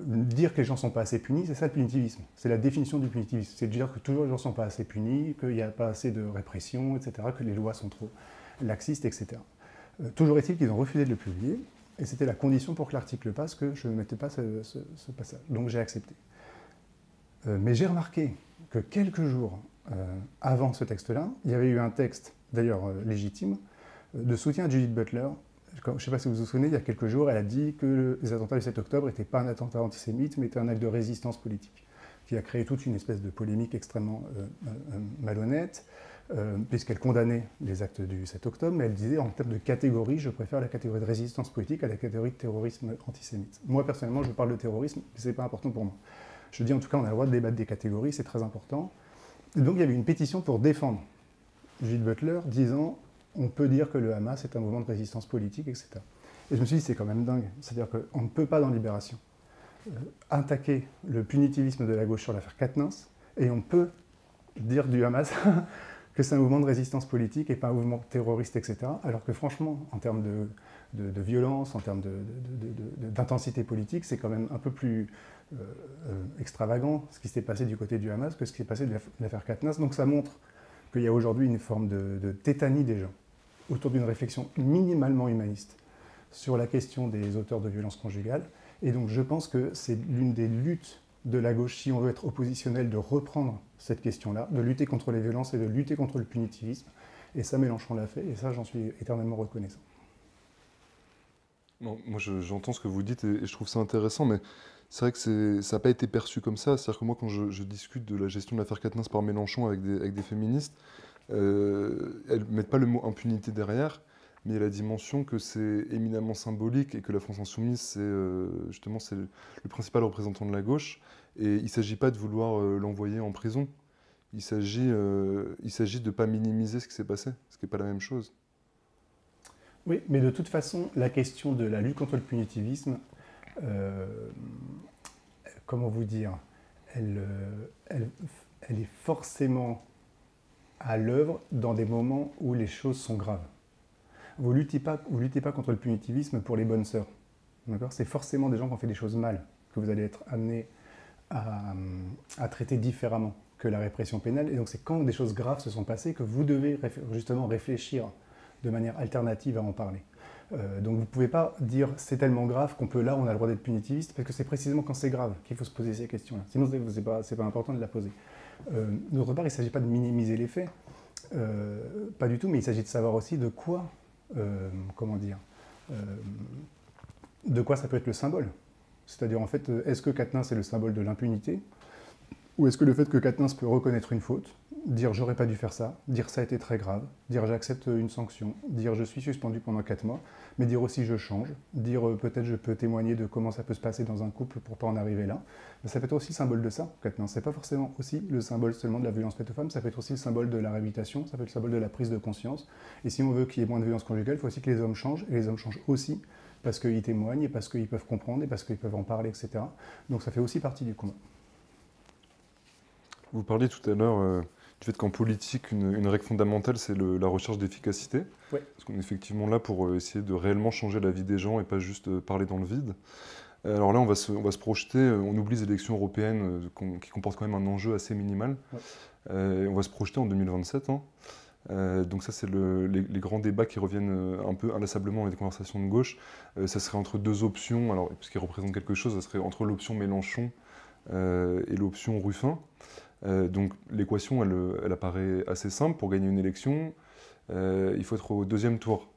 dire que les gens ne sont pas assez punis, c'est ça le punitivisme. C'est la définition du punitivisme. C'est de dire que toujours les gens ne sont pas assez punis, qu'il n'y a pas assez de répression, etc., que les lois sont trop laxistes, etc. Toujours est-il qu'ils ont refusé de le publier, et c'était la condition pour que l'article passe, que je ne mettais pas ce passage. Donc j'ai accepté. Mais j'ai remarqué que quelques jours avant ce texte-là, il y avait eu un texte, d'ailleurs légitime, de soutien à Judith Butler. Je ne sais pas si vous vous souvenez, il y a quelques jours, elle a dit que les attentats du 7 octobre n'étaient pas un attentat antisémite, mais étaient un acte de résistance politique, qui a créé toute une espèce de polémique extrêmement malhonnête, puisqu'elle condamnait les actes du 7 octobre, mais elle disait en termes de catégorie, je préfère la catégorie de résistance politique à la catégorie de terrorisme antisémite. Moi, personnellement, je parle de terrorisme, mais ce n'est pas important pour moi. Je dis en tout cas, on a le droit de débattre des catégories, c'est très important. Et donc il y avait une pétition pour défendre Judith Butler, disant on peut dire que le Hamas est un mouvement de résistance politique, etc. Et je me suis dit, c'est quand même dingue. C'est-à-dire qu'on ne peut pas, dans Libération, attaquer le punitivisme de la gauche sur l'affaire Quatennens, et on peut dire du Hamas que c'est un mouvement de résistance politique et pas un mouvement terroriste, etc. Alors que franchement, en termes de violence, en termes d'intensité politique, c'est quand même un peu plus extravagant ce qui s'est passé du côté du Hamas que ce qui s'est passé de l'affaire Quatennens. Donc ça montre qu'il y a aujourd'hui une forme de tétanie des gens autour d'une réflexion minimalement humaniste sur la question des auteurs de violences conjugales. Et donc je pense que c'est l'une des luttes de la gauche, si on veut être oppositionnel, de reprendre cette question-là, de lutter contre les violences et de lutter contre le punitivisme. Et ça, Mélenchon l'a fait, et ça, j'en suis éternellement reconnaissant. Non, moi, j'entends ce que vous dites et je trouve ça intéressant, mais c'est vrai que ça n'a pas été perçu comme ça. C'est-à-dire que moi, quand je discute de la gestion de l'affaire Quatennens par Mélenchon avec des féministes, elles ne mettent pas le mot impunité derrière, mais il y a la dimension que c'est éminemment symbolique et que la France insoumise, justement, c'est le principal représentant de la gauche. Et il ne s'agit pas de vouloir l'envoyer en prison. Il s'agit de ne pas minimiser ce qui s'est passé, ce qui n'est pas la même chose. Oui, mais de toute façon, la question de la lutte contre le punitivisme, comment vous dire, elle est forcément à l'œuvre dans des moments où les choses sont graves. Vous ne luttez pas contre le punitivisme pour les bonnes sœurs. C'est forcément des gens qui ont fait des choses mal que vous allez être amenés à traiter différemment que la répression pénale. Et donc c'est quand des choses graves se sont passées que vous devez justement réfléchir de manière alternative à en parler. Donc vous ne pouvez pas dire c'est tellement grave qu'on peut là on a le droit d'être punitiviste, parce que c'est précisément quand c'est grave qu'il faut se poser ces questions-là. Sinon c'est pas important de la poser. D'autre part, il ne s'agit pas de minimiser les faits, pas du tout, mais il s'agit de savoir aussi de quoi, de quoi ça peut être le symbole. C'est-à-dire en fait, est-ce que Quatennens est le symbole de l'impunité, ou est-ce que le fait que Quatennens peut reconnaître une faute, dire j'aurais pas dû faire ça, dire ça a été très grave, dire j'accepte une sanction, dire je suis suspendu pendant 4 mois, mais dire aussi je change, dire peut-être je peux témoigner de comment ça peut se passer dans un couple pour pas en arriver là, ça peut être aussi le symbole de ça, Quatennens. C'est pas forcément aussi le symbole seulement de la violence faite aux femmes, ça peut être aussi le symbole de la réhabilitation, ça peut être le symbole de la prise de conscience. Et si on veut qu'il y ait moins de violence conjugale, il faut aussi que les hommes changent, et les hommes changent aussi parce qu'ils témoignent, et parce qu'ils peuvent comprendre, et parce qu'ils peuvent en parler, etc. Donc ça fait aussi partie du combat. Vous parliez tout à l'heure du fait qu'en politique, une règle fondamentale, c'est la recherche d'efficacité. Ouais. Parce qu'on est effectivement là pour essayer de réellement changer la vie des gens et pas juste parler dans le vide. Alors là, on va se projeter, on oublie les élections européennes qui comportent quand même un enjeu assez minimal. Ouais. On va se projeter en 2027. Donc ça, c'est les grands débats qui reviennent un peu inlassablement dans les conversations de gauche. Ça serait entre deux options, alors, parce qu'ils représentent quelque chose, ça serait entre l'option Mélenchon et l'option Ruffin. Donc l'équation, elle apparaît assez simple. Pour gagner une élection, il faut être au 2e tour.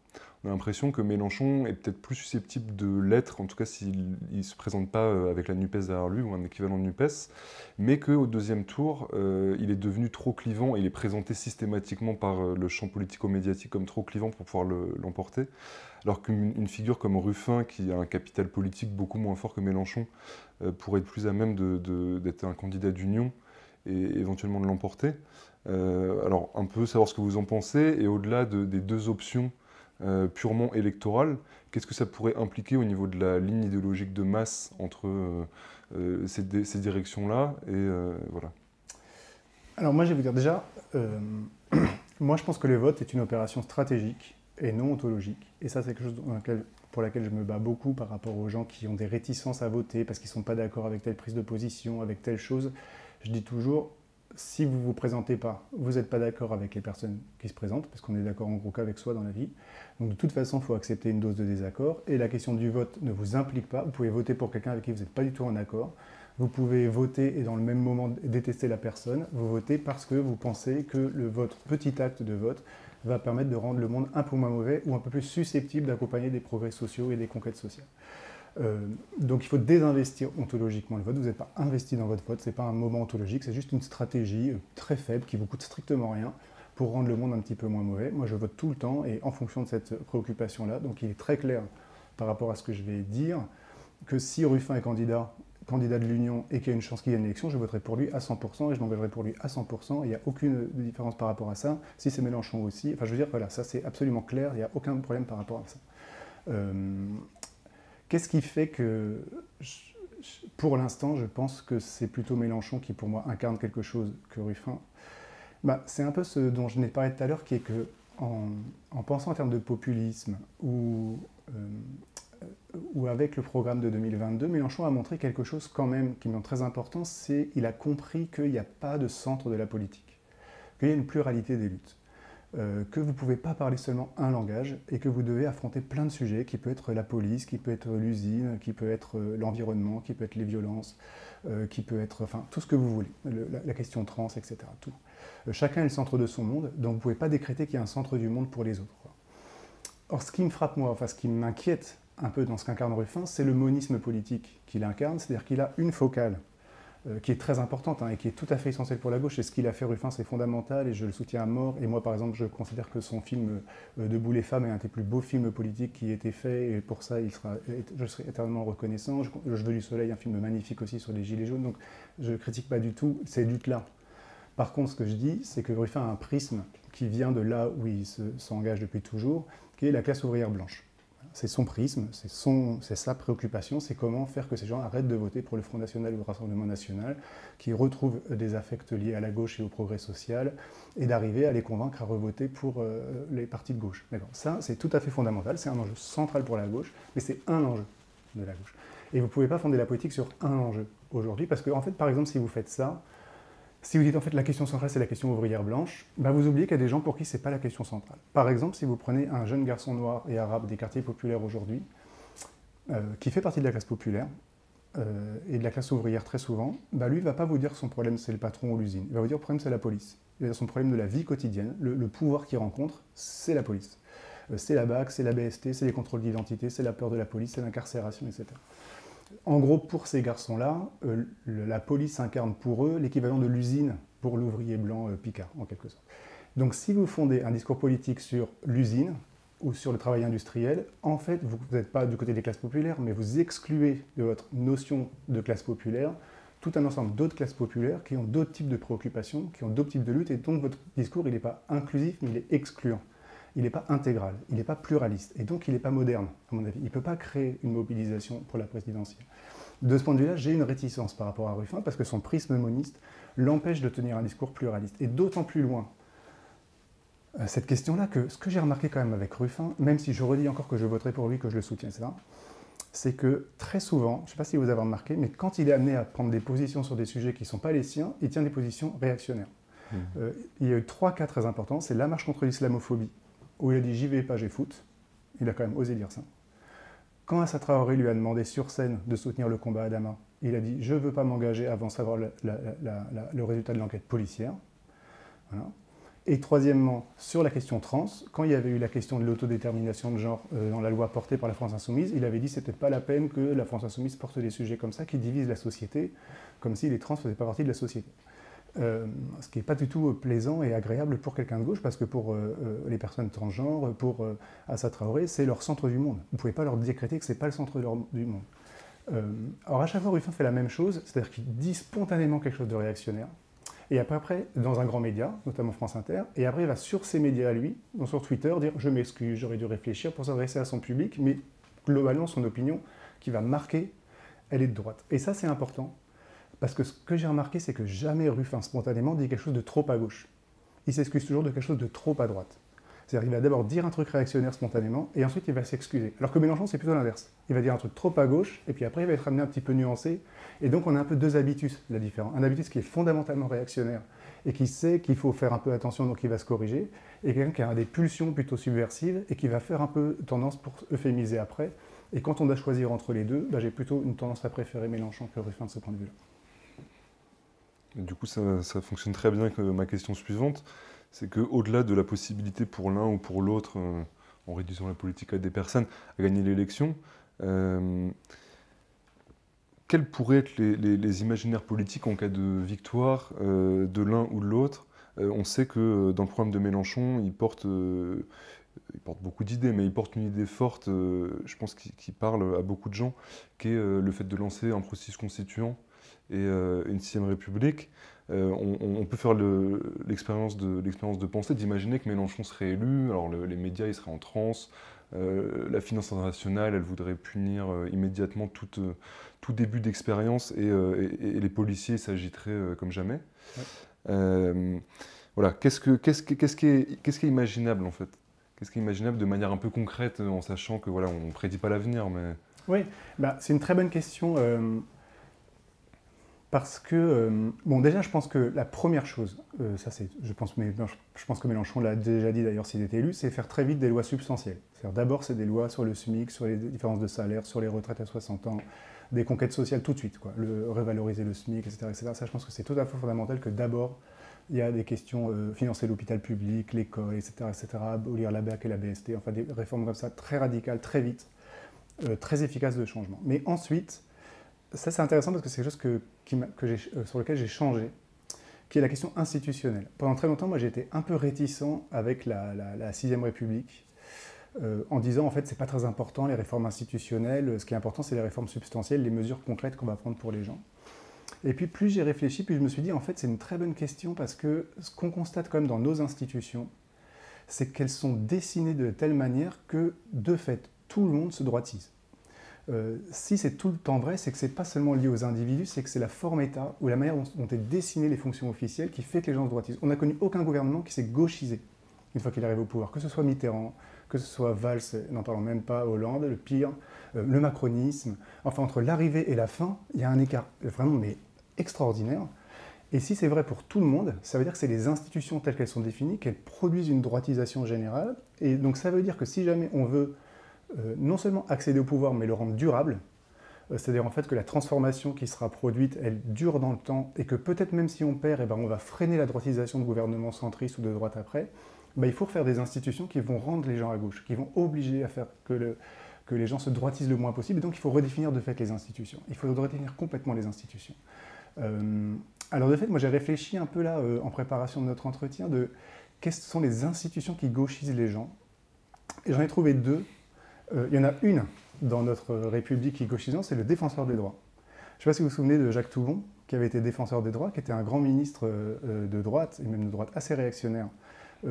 On a l'impression que Mélenchon est peut-être plus susceptible de l'être, en tout cas s'il ne se présente pas avec la NUPES derrière lui ou un équivalent de NUPES, mais qu'au deuxième tour, il est devenu trop clivant, il est présenté systématiquement par le champ politico-médiatique comme trop clivant pour pouvoir l'emporter, alors qu'une figure comme Ruffin, qui a un capital politique beaucoup moins fort que Mélenchon, pourrait être plus à même d'être un candidat d'union et éventuellement de l'emporter. Alors, un peu savoir ce que vous en pensez, et au-delà des deux options purement électorales, qu'est-ce que ça pourrait impliquer au niveau de la ligne idéologique de masse entre ces directions-là et voilà. Alors moi, je vais vous dire déjà, moi je pense que le vote est une opération stratégique et non ontologique. Et ça, c'est quelque chose pour laquelle je me bats beaucoup par rapport aux gens qui ont des réticences à voter parce qu'ils ne sont pas d'accord avec telle prise de position, avec telle chose. Je dis toujours, si vous ne vous présentez pas, vous n'êtes pas d'accord avec les personnes qui se présentent, parce qu'on est d'accord en gros qu'avec soi dans la vie. Donc de toute façon, il faut accepter une dose de désaccord. Et la question du vote ne vous implique pas. Vous pouvez voter pour quelqu'un avec qui vous n'êtes pas du tout en accord. Vous pouvez voter et dans le même moment détester la personne. Vous votez parce que vous pensez que votre petit acte de vote va permettre de rendre le monde un peu moins mauvais ou un peu plus susceptible d'accompagner des progrès sociaux et des conquêtes sociales. Donc il faut désinvestir ontologiquement le vote. Vous n'êtes pas investi dans votre vote, ce n'est pas un moment ontologique, c'est juste une stratégie très faible qui vous coûte strictement rien pour rendre le monde un petit peu moins mauvais. Moi je vote tout le temps et en fonction de cette préoccupation-là, donc il est très clair par rapport à ce que je vais dire, que si Ruffin est candidat de l'Union et qu'il y a une chance qu'il gagne l'élection, je voterai pour lui à 100% et je m'engagerai pour lui à 100%. Il n'y a aucune différence par rapport à ça. Si c'est Mélenchon aussi, enfin je veux dire, voilà, ça c'est absolument clair, il n'y a aucun problème par rapport à ça. Qu'est-ce qui fait que, pour l'instant, je pense que c'est plutôt Mélenchon qui, pour moi, incarne quelque chose que Ruffin. C'est un peu ce dont je n'ai parlé tout à l'heure, qui est que, en pensant en termes de populisme, ou avec le programme de 2022, Mélenchon a montré quelque chose quand même qui me semble très important, c'est qu'il a compris qu'il n'y a pas de centre de la politique, qu'il y a une pluralité des luttes. Que vous ne pouvez pas parler seulement un langage et que vous devez affronter plein de sujets, qui peut être la police, qui peut être l'usine, qui peut être l'environnement, qui peut être les violences, qui peut être tout ce que vous voulez, la question trans, etc. Tout. Chacun est le centre de son monde, donc vous ne pouvez pas décréter qu'il y a un centre du monde pour les autres. Or, ce qui me frappe moi, ce qui m'inquiète un peu dans ce qu'incarne Ruffin, c'est le monisme politique qu'il incarne, c'est-à-dire qu'il a une focale qui est très importante et qui est tout à fait essentielle pour la gauche. Et ce qu'il a fait, Ruffin, c'est fondamental et je le soutiens à mort. Et moi, par exemple, je considère que son film Debout les femmes est un des plus beaux films politiques qui ait été fait. Et pour ça, je serai éternellement reconnaissant. Je veux du soleil, un film magnifique aussi sur les Gilets jaunes. Donc, je ne critique pas du tout ces luttes-là. Par contre, ce que je dis, c'est que Ruffin a un prisme qui vient de là où il s'engage depuis toujours, qui est la classe ouvrière blanche. C'est son prisme, c'est sa préoccupation, c'est comment faire que ces gens arrêtent de voter pour le Front National ou le Rassemblement National, qui retrouvent des affects liés à la gauche et au progrès social, et d'arriver à les convaincre à revoter pour les partis de gauche. Ça, c'est tout à fait fondamental, c'est un enjeu central pour la gauche, mais c'est un enjeu de la gauche. Et vous ne pouvez pas fonder la politique sur un enjeu aujourd'hui, parce que, en fait, par exemple, si vous faites ça, si vous dites en fait la question centrale c'est la question ouvrière blanche, vous oubliez qu'il y a des gens pour qui ce n'est pas la question centrale. Par exemple, si vous prenez un jeune garçon noir et arabe des quartiers populaires aujourd'hui, qui fait partie de la classe populaire et de la classe ouvrière très souvent, lui il ne va pas vous dire que son problème c'est le patron ou l'usine, il va vous dire que le problème c'est la police. Il va dire son problème de la vie quotidienne, le pouvoir qu'il rencontre, c'est la police. C'est la BAC, c'est la BST, c'est les contrôles d'identité, c'est la peur de la police, c'est l'incarcération, etc. En gros, pour ces garçons-là, la police incarne pour eux l'équivalent de l'usine pour l'ouvrier blanc picard, en quelque sorte. Donc si vous fondez un discours politique sur l'usine ou sur le travail industriel, en fait, vous n'êtes pas du côté des classes populaires, mais vous excluez de votre notion de classe populaire tout un ensemble d'autres classes populaires qui ont d'autres types de préoccupations, qui ont d'autres types de luttes, et donc votre discours, il n'est pas inclusif, mais il est excluant. Il n'est pas intégral, il n'est pas pluraliste, et donc il n'est pas moderne, à mon avis. Il ne peut pas créer une mobilisation pour la présidentielle. De ce point de vue-là, j'ai une réticence par rapport à Ruffin, parce que son prisme moniste l'empêche de tenir un discours pluraliste. Et d'autant plus loin, cette question-là, que ce que j'ai remarqué quand même avec Ruffin, même si je redis encore que je voterai pour lui, que je le soutiens, etc., c'est que très souvent, je ne sais pas si vous avez remarqué, mais quand il est amené à prendre des positions sur des sujets qui ne sont pas les siens, il tient des positions réactionnaires. Il y a eu 3 cas très importants, c'est la marche contre l'islamophobie, où il a dit « j'y vais pas, j'ai foot ». Il a quand même osé dire ça. Quand Assa Traoré lui a demandé sur scène de soutenir le combat à Damas, il a dit « je ne veux pas m'engager avant de savoir le résultat de l'enquête policière ». Voilà. Et troisièmement, sur la question trans, quand il y avait eu la question de l'autodétermination de genre dans la loi portée par la France Insoumise, il avait dit que c'était pas la peine que la France Insoumise porte des sujets comme ça qui divisent la société, comme si les trans ne faisaient pas partie de la société. Ce qui n'est pas du tout plaisant et agréable pour quelqu'un de gauche, parce que pour les personnes transgenres, pour Assa Traoré, c'est leur centre du monde. Vous ne pouvez pas leur décréter que ce n'est pas le centre du monde. Alors à chaque fois, Ruffin fait la même chose, c'est-à-dire qu'il dit spontanément quelque chose de réactionnaire, et après, dans un grand média, notamment France Inter, et après il va sur ces médias à lui, donc sur Twitter, dire « je m'excuse, j'aurais dû réfléchir » pour s'adresser à son public, mais globalement, son opinion qui va marquer, elle est de droite. Et ça, c'est important, parce que ce que j'ai remarqué, c'est que jamais Ruffin, spontanément, dit quelque chose de trop à gauche. Il s'excuse toujours de quelque chose de trop à droite. C'est-à-dire qu'il va d'abord dire un truc réactionnaire spontanément, et ensuite il va s'excuser. Alors que Mélenchon, c'est plutôt l'inverse. Il va dire un truc trop à gauche, et puis après il va être amené un petit peu nuancé. Et donc on a un peu deux habitus, là, différents. Un habitus qui est fondamentalement réactionnaire, et qui sait qu'il faut faire un peu attention, donc il va se corriger, et quelqu'un qui a des pulsions plutôt subversives, et qui va faire un peu tendance pour euphémiser après. Et quand on doit choisir entre les deux, bah, j'ai plutôt une tendance à préférer Mélenchon que Ruffin de ce point de vue-là. Du coup, ça fonctionne très bien avec ma question suivante. C'est qu'au-delà de la possibilité pour l'un ou pour l'autre, en réduisant la politique à des personnes, à gagner l'élection, quels pourraient être les imaginaires politiques en cas de victoire de l'un ou de l'autre? On sait que dans le programme de Mélenchon, il porte beaucoup d'idées, mais il porte une idée forte, je pense, qui parle à beaucoup de gens, qui est le fait de lancer un processus constituant et une sixième république. On peut faire l'expérience de penser, d'imaginer que Mélenchon serait élu, alors les médias ils seraient en transe, la finance internationale elle voudrait punir immédiatement tout début d'expérience et les policiers s'agiteraient comme jamais. Ouais. Voilà, qu'est-ce qui est imaginable en fait? Qu'est-ce qui est imaginable de manière un peu concrète en sachant que voilà, on ne prédit pas l'avenir mais... Oui, bah, c'est une très bonne question. Parce que, bon, déjà, je pense que la première chose, ça c'est, je pense que Mélenchon l'a déjà dit d'ailleurs s'il était élu, c'est faire très vite des lois substantielles. C'est-à-dire d'abord, c'est des lois sur le SMIC, sur les différences de salaire, sur les retraites à 60 ans, des conquêtes sociales tout de suite, quoi. Revaloriser le SMIC, etc., etc. Ça, je pense que c'est tout à fait fondamental que d'abord, il y a des questions, financer l'hôpital public, l'école, etc., etc., abolir la BAC et la BST, enfin des réformes comme ça, très radicales, très vite, très efficaces de changement. Mais ensuite, ça c'est intéressant parce que c'est quelque chose sur lequel j'ai changé, qui est la question institutionnelle. Pendant très longtemps, moi j'ai été un peu réticent avec la sixième République, en disant en fait c'est pas très important les réformes institutionnelles, ce qui est important c'est les réformes substantielles, les mesures concrètes qu'on va prendre pour les gens. Et puis plus j'ai réfléchi, plus je me suis dit en fait c'est une très bonne question parce que ce qu'on constate quand même dans nos institutions, c'est qu'elles sont dessinées de telle manière que de fait tout le monde se droitise. Si c'est tout le temps vrai, c'est que ce n'est pas seulement lié aux individus, c'est que c'est la forme État ou la manière dont est dessinées les fonctions officielles qui fait que les gens se droitisent. On n'a connu aucun gouvernement qui s'est gauchisé une fois qu'il arrive au pouvoir, que ce soit Mitterrand, que ce soit Valls, n'en parlons même pas, Hollande, le pire, le macronisme. Enfin, entre l'arrivée et la fin, il y a un écart vraiment mais extraordinaire. Et si c'est vrai pour tout le monde, ça veut dire que c'est les institutions telles qu'elles sont définies, qu'elles produisent une droitisation générale. Et donc ça veut dire que si jamais on veut non seulement accéder au pouvoir, mais le rendre durable, c'est-à-dire en fait que la transformation qui sera produite, elle dure dans le temps, et que peut-être même si on perd, eh ben, on va freiner la droitisation de gouvernements centristes ou de droite après, ben, il faut refaire des institutions qui vont rendre les gens à gauche, qui vont obliger à faire que les gens se droitisent le moins possible, et donc il faut redéfinir de fait les institutions. Il faut redéfinir complètement les institutions. Alors de fait, moi j'ai réfléchi un peu là, en préparation de notre entretien, de quelles sont les institutions qui gauchisent les gens, et j'en ai trouvé deux. Il y en a une dans notre République qui est gauchisante, c'est le défenseur des droits. Je ne sais pas si vous vous souvenez de Jacques Toubon, qui avait été défenseur des droits, qui était un grand ministre de droite, et même de droite assez réactionnaire,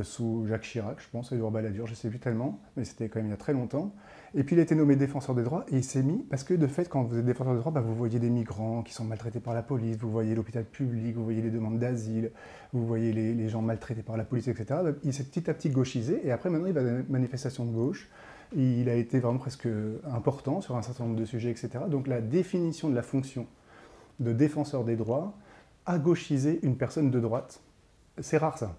sous Jacques Chirac, je pense, et Edouard Balladur, je ne sais plus tellement, mais c'était quand même il y a très longtemps. Et puis il a été nommé défenseur des droits, et il s'est mis, parce que de fait, quand vous êtes défenseur des droits, bah, vous voyez des migrants qui sont maltraités par la police, vous voyez l'hôpital public, vous voyez les demandes d'asile, vous voyez les gens maltraités par la police, etc. Donc, il s'est petit à petit gauchisé, et après maintenant il va dans des manifestations de gauche. Il a été vraiment presque important sur un certain nombre de sujets, etc. Donc la définition de la fonction de défenseur des droits a gauchisé une personne de droite. C'est rare ça.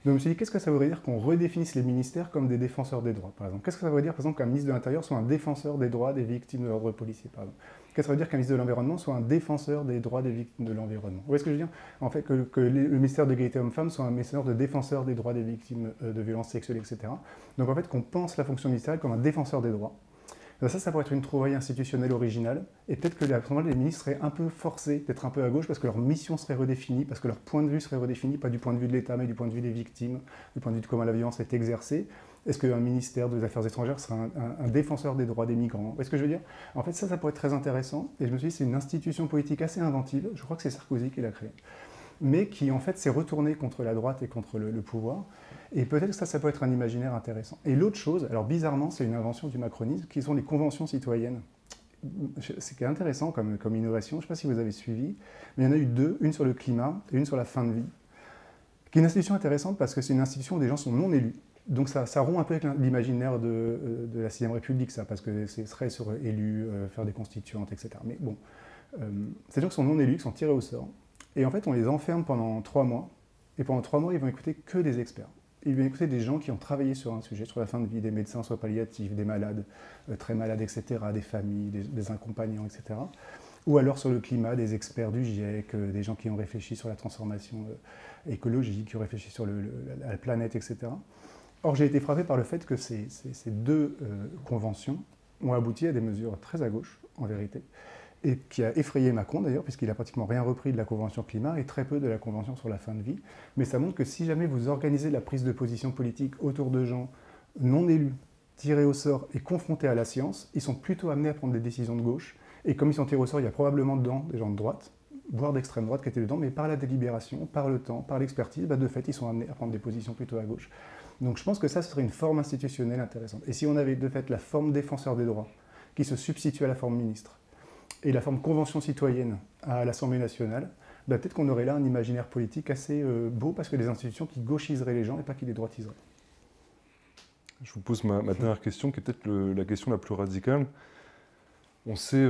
Donc je me suis dit, qu'est-ce que ça voudrait dire qu'on redéfinisse les ministères comme des défenseurs des droits, par exemple? Qu'est-ce que ça voudrait dire, par exemple, qu'un ministre de l'Intérieur soit un défenseur des droits des victimes de l'ordre policier, par exemple? Qu'est-ce que ça veut dire qu'un ministre de l'Environnement soit un défenseur des droits des victimes de l'environnement? Vous voyez ce que je veux dire? En fait, que le ministère de l'égalité homme-femme soit un ministère de défenseur des droits des victimes de violences sexuelles, etc. Donc en fait, qu'on pense la fonction ministérielle comme un défenseur des droits. Ça pourrait être une trouvaille institutionnelle originale, et peut-être que à ce moment-là, les ministres seraient un peu forcés d'être un peu à gauche, parce que leur mission serait redéfinie, parce que leur point de vue serait redéfini, pas du point de vue de l'État, mais du point de vue des victimes, du point de vue de comment la violence est exercée. Est-ce qu'un ministère des Affaires étrangères serait un défenseur des droits des migrants? Vous voyez ce que je veux dire? En fait, ça pourrait être très intéressant, et je me suis dit, c'est une institution politique assez inventive, je crois que c'est Sarkozy qui l'a créée, mais qui en fait s'est retournée contre la droite et contre le pouvoir. Et peut-être que ça peut être un imaginaire intéressant. Et l'autre chose, alors bizarrement, c'est une invention du macronisme, qui sont les conventions citoyennes. C'est intéressant comme innovation, je ne sais pas si vous avez suivi, mais il y en a eu deux, une sur le climat et une sur la fin de vie, qui est une institution intéressante parce que c'est une institution où des gens sont non élus. Donc ça rompt un peu avec l'imaginaire de la 6ème République, ça, parce que ce serait sur élus, faire des constituantes, etc. Mais bon, c'est des gens qui sont non élus, qui sont tirés au sort. Et en fait, on les enferme pendant 3 mois, et pendant 3 mois, ils vont écouter que des experts. Ils vont écouter des gens qui ont travaillé sur un sujet, sur la fin de vie, des médecins, soit palliatifs, des malades, très malades, etc., des familles, des accompagnants, etc. Ou alors sur le climat, des experts du GIEC, des gens qui ont réfléchi sur la transformation écologique, qui ont réfléchi sur la planète, etc. Or, j'ai été frappé par le fait que ces deux conventions ont abouti à des mesures très à gauche, en vérité, et qui a effrayé Macron d'ailleurs, puisqu'il n'a pratiquement rien repris de la Convention climat et très peu de la Convention sur la fin de vie. Mais ça montre que si jamais vous organisez la prise de position politique autour de gens non élus, tirés au sort et confrontés à la science, ils sont plutôt amenés à prendre des décisions de gauche. Et comme ils sont tirés au sort, il y a probablement dedans des gens de droite, voire d'extrême droite qui étaient dedans, mais par la délibération, par le temps, par l'expertise, de fait, ils sont amenés à prendre des positions plutôt à gauche. Donc je pense que ça, ce serait une forme institutionnelle intéressante. Et si on avait de fait la forme défenseur des droits, qui se substitue à la forme ministre, et la forme convention citoyenne à l'Assemblée nationale, peut-être qu'on aurait là un imaginaire politique assez beau, parce que des institutions qui gauchiseraient les gens et pas qui les droitiseraient. Je vous pose ma dernière question, qui est peut-être la question la plus radicale. On sait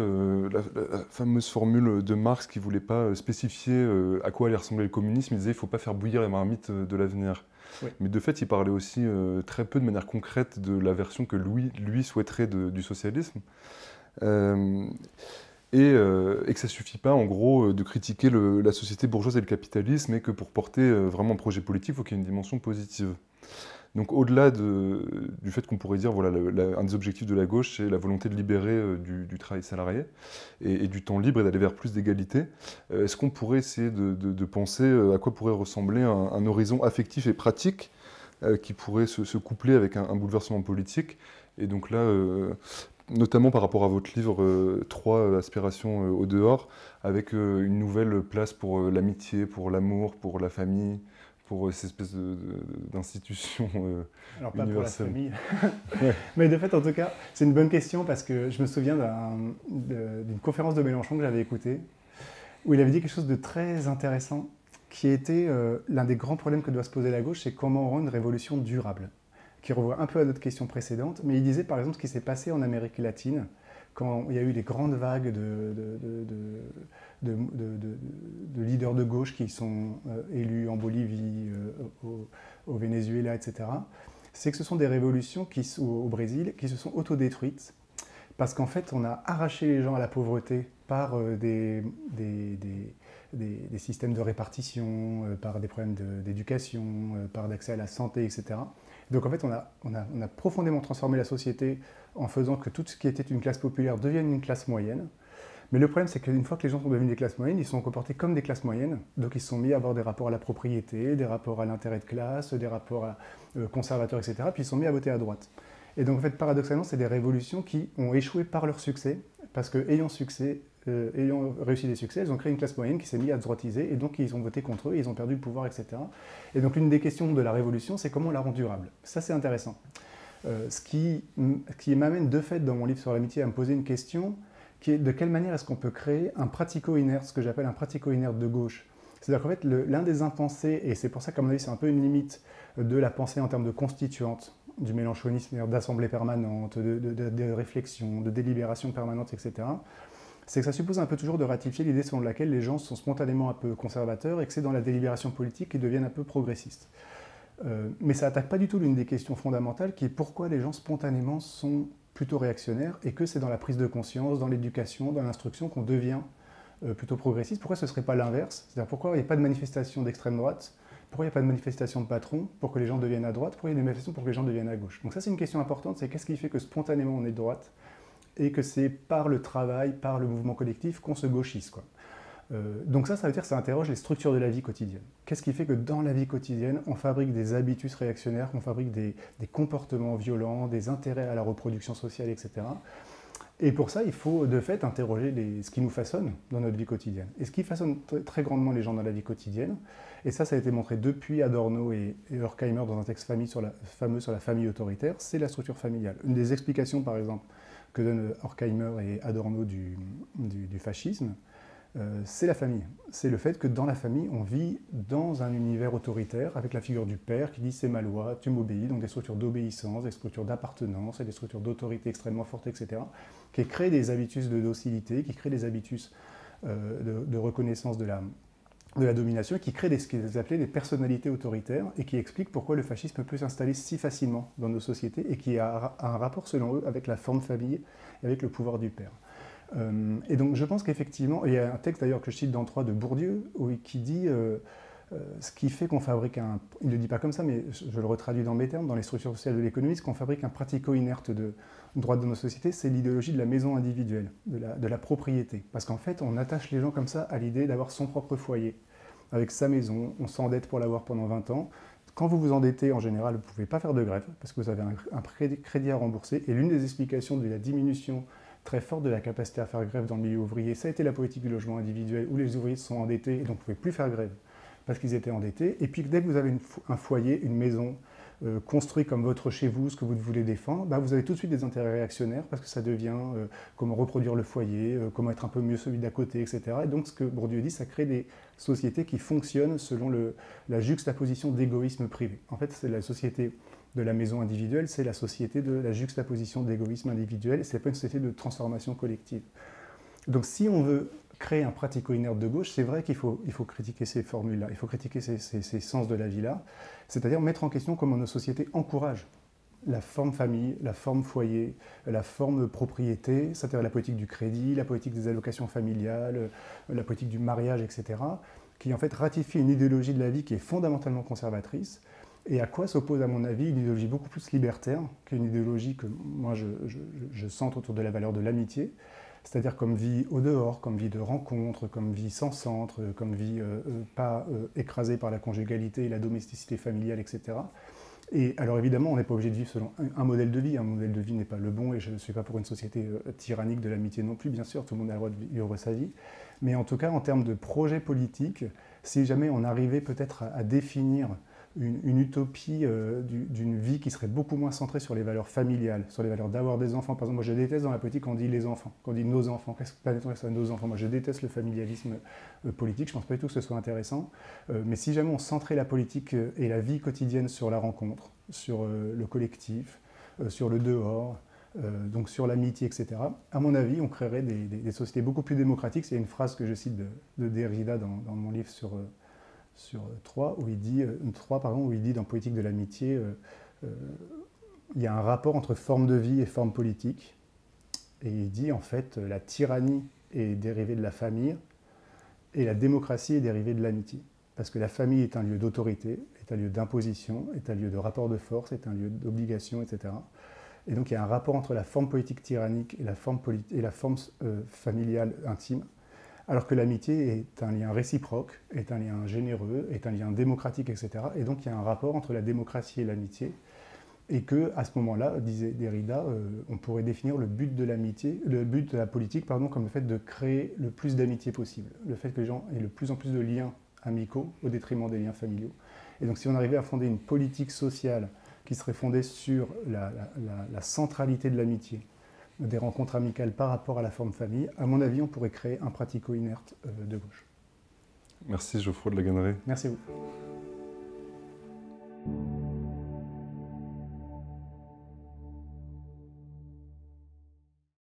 la fameuse formule de Marx qui ne voulait pas spécifier à quoi allait ressembler le communisme. Il disait qu'il ne faut pas faire bouillir la marmite de l'avenir. Oui. Mais de fait, il parlait aussi très peu de manière concrète de la version que lui souhaiterait du socialisme. Et que ça ne suffit pas, en gros, de critiquer la société bourgeoise et le capitalisme, et que pour porter vraiment un projet politique, il faut qu'il y ait une dimension positive. Donc au-delà du fait qu'on pourrait dire, voilà, un des objectifs de la gauche, c'est la volonté de libérer du travail salarié et du temps libre et d'aller vers plus d'égalité, est-ce qu'on pourrait essayer de penser à quoi pourrait ressembler un horizon affectif et pratique qui pourrait se coupler avec un bouleversement politique? Et donc là, notamment par rapport à votre livre 3 aspirations au dehors, avec une nouvelle place pour l'amitié, pour l'amour, pour la famille, pour ces espèces d'institutions alors pas universelles. Pour la famille, ouais. Mais de fait, en tout cas, c'est une bonne question, parce que je me souviens d'une conférence de Mélenchon que j'avais écoutée, où il avait dit quelque chose de très intéressant, qui était l'un des grands problèmes que doit se poser la gauche, c'est comment rendre une révolution durable, qui renvoie un peu à notre question précédente, mais il disait par exemple ce qui s'est passé en Amérique latine, quand il y a eu des grandes vagues de leaders de gauche qui sont élus en Bolivie, au Venezuela, etc., c'est que ce sont des révolutions au Brésil qui se sont autodétruites, parce qu'en fait on a arraché les gens à la pauvreté par des systèmes de répartition, par des problèmes d'éducation, par d'accès à la santé, etc. Donc en fait, on a profondément transformé la société en faisant que tout ce qui était une classe populaire devienne une classe moyenne. Mais le problème, c'est qu'une fois que les gens sont devenus des classes moyennes, ils se sont comportés comme des classes moyennes. Donc ils se sont mis à avoir des rapports à la propriété, des rapports à l'intérêt de classe, des rapports conservateurs, etc. Puis ils se sont mis à voter à droite. Et donc en fait, paradoxalement, c'est des révolutions qui ont échoué par leur succès, parce qu'ayant réussi des succès, ils ont créé une classe moyenne qui s'est mise à droitiser, et donc ils ont voté contre eux, ils ont perdu le pouvoir, etc. Et donc l'une des questions de la révolution, c'est comment on la rend durable. Ça, c'est intéressant. Ce qui m'amène de fait dans mon livre sur l'amitié à me poser une question, qui est de quelle manière est-ce qu'on peut créer un pratico-inerte, ce que j'appelle un pratico-inerte de gauche. C'est-à-dire qu'en fait, l'un des impensés, et c'est pour ça qu'à mon avis c'est un peu une limite de la pensée en termes de constituante, du mélenchonisme, d'assemblée permanente, de réflexion, de délibération permanente, etc., c'est que ça suppose un peu toujours de ratifier l'idée selon laquelle les gens sont spontanément un peu conservateurs et que c'est dans la délibération politique qu'ils deviennent un peu progressistes. Mais ça n'attaque pas du tout l'une des questions fondamentales qui est pourquoi les gens spontanément sont plutôt réactionnaire et que c'est dans la prise de conscience, dans l'éducation, dans l'instruction qu'on devient plutôt progressiste. Pourquoi ce ne serait pas l'inverse? C'est-à-dire pourquoi il n'y a pas de manifestation d'extrême droite? Pourquoi il n'y a pas de manifestation de patron pour que les gens deviennent à droite? Pourquoi il y a des manifestations pour que les gens deviennent à gauche? Donc ça, c'est une question importante, c'est qu'est-ce qui fait que spontanément on est de droite et que c'est par le travail, par le mouvement collectif qu'on se gauchise, quoi. Donc ça veut dire que ça interroge les structures de la vie quotidienne. Qu'est-ce qui fait que dans la vie quotidienne, on fabrique des habitus réactionnaires, qu'on fabrique des comportements violents, des intérêts à la reproduction sociale, etc. Et pour ça, il faut de fait interroger ce qui nous façonne dans notre vie quotidienne. Et ce qui façonne très grandement les gens dans la vie quotidienne, et ça a été montré depuis Adorno et Horkheimer dans un texte fameux sur la famille autoritaire, c'est la structure familiale. Une des explications, par exemple, que donnent Horkheimer et Adorno du fascisme, c'est la famille. C'est le fait que dans la famille, on vit dans un univers autoritaire avec la figure du père qui dit c'est ma loi, tu m'obéis, donc des structures d'obéissance, des structures d'appartenance et des structures d'autorité extrêmement fortes, etc., qui créent des habitus de docilité, qui créent des habitus de reconnaissance de la domination, et qui créent ce qu'ils appelaient des personnalités autoritaires et qui expliquent pourquoi le fascisme peut s'installer si facilement dans nos sociétés et qui a un rapport, selon eux, avec la forme famille et avec le pouvoir du père. Et donc je pense qu'effectivement, il y a un texte d'ailleurs que je cite dans 3 de Bourdieu, qui dit ce qui fait qu'on fabrique il ne le dit pas comme ça, mais je le retraduis dans mes termes, dans les structures sociales de l'économie, ce qu'on fabrique un pratico-inerte de droite de nos sociétés, c'est l'idéologie de la maison individuelle, de la propriété. Parce qu'en fait, on attache les gens comme ça à l'idée d'avoir son propre foyer, avec sa maison, on s'endette pour l'avoir pendant 20 ans. Quand vous vous endettez, en général, vous ne pouvez pas faire de grève, parce que vous avez un crédit à rembourser, et l'une des explications de la diminution très forte de la capacité à faire grève dans le milieu ouvrier, ça a été la politique du logement individuel, où les ouvriers se sont endettés et donc ne pouvaient plus faire grève parce qu'ils étaient endettés. Et puis dès que vous avez un foyer, une maison construit comme votre chez vous, ce que vous voulez défendre, bah, vous avez tout de suite des intérêts réactionnaires parce que ça devient comment reproduire le foyer, comment être un peu mieux celui d'à côté, etc. Et donc ce que Bourdieu dit, ça crée des sociétés qui fonctionnent selon la juxtaposition d'égoïsme privé. En fait, c'est la société de la maison individuelle, c'est la société de la juxtaposition d'égoïsme individuel, et ce n'est pas une société de transformation collective. Donc si on veut créer un pratico-inerte de gauche, c'est vrai qu'il faut critiquer ces formules-là, il faut critiquer ces sens de la vie-là, c'est-à-dire mettre en question comment nos sociétés encouragent la forme famille, la forme foyer, la forme propriété, c'est-à-dire la politique du crédit, la politique des allocations familiales, la politique du mariage, etc., qui en fait ratifie une idéologie de la vie qui est fondamentalement conservatrice, et à quoi s'oppose, à mon avis, une idéologie beaucoup plus libertaire qu'une idéologie que moi je centre autour de la valeur de l'amitié, c'est-à-dire comme vie au dehors, comme vie de rencontre, comme vie sans centre, comme vie pas écrasée par la conjugalité, la domesticité familiale, etc. Et alors évidemment, on n'est pas obligé de vivre selon un modèle de vie. Un modèle de vie n'est pas le bon, et je ne suis pas pour une société tyrannique de l'amitié non plus, bien sûr, tout le monde a le droit de vivre sa vie. Mais en tout cas, en termes de projet politique, si jamais on arrivait peut-être à définir une utopie d'une vie qui serait beaucoup moins centrée sur les valeurs familiales, sur les valeurs d'avoir des enfants. Par exemple, moi je déteste dans la politique quand on dit les enfants, quand on dit nos enfants. Qu'est-ce que ça, nos enfants? Moi je déteste le familialisme politique, je ne pense pas du tout que ce soit intéressant. Mais si jamais on centrait la politique et la vie quotidienne sur la rencontre, sur le collectif, sur le dehors, donc sur l'amitié, etc., à mon avis, on créerait des sociétés beaucoup plus démocratiques. C'est une phrase que je cite de Derrida dans mon livre sur 3, où il dit dans Politique de l'amitié, il y a un rapport entre forme de vie et forme politique. Et il dit en fait, la tyrannie est dérivée de la famille et la démocratie est dérivée de l'amitié. Parce que la famille est un lieu d'autorité, est un lieu d'imposition, est un lieu de rapport de force, est un lieu d'obligation, etc. Et donc il y a un rapport entre la forme politique tyrannique et la forme familiale intime. Alors que l'amitié est un lien réciproque, est un lien généreux, est un lien démocratique, etc. Et donc il y a un rapport entre la démocratie et l'amitié. Et qu'à ce moment-là, disait Derrida, on pourrait définir le but de la politique, comme le fait de créer le plus d'amitié possible. Le fait que les gens aient de plus en plus de liens amicaux au détriment des liens familiaux. Et donc si on arrivait à fonder une politique sociale qui serait fondée sur la centralité de l'amitié, des rencontres amicales par rapport à la forme famille, à mon avis, on pourrait créer un pratico-inerte de gauche. Merci Geoffroy de La Gannerie. Merci à vous.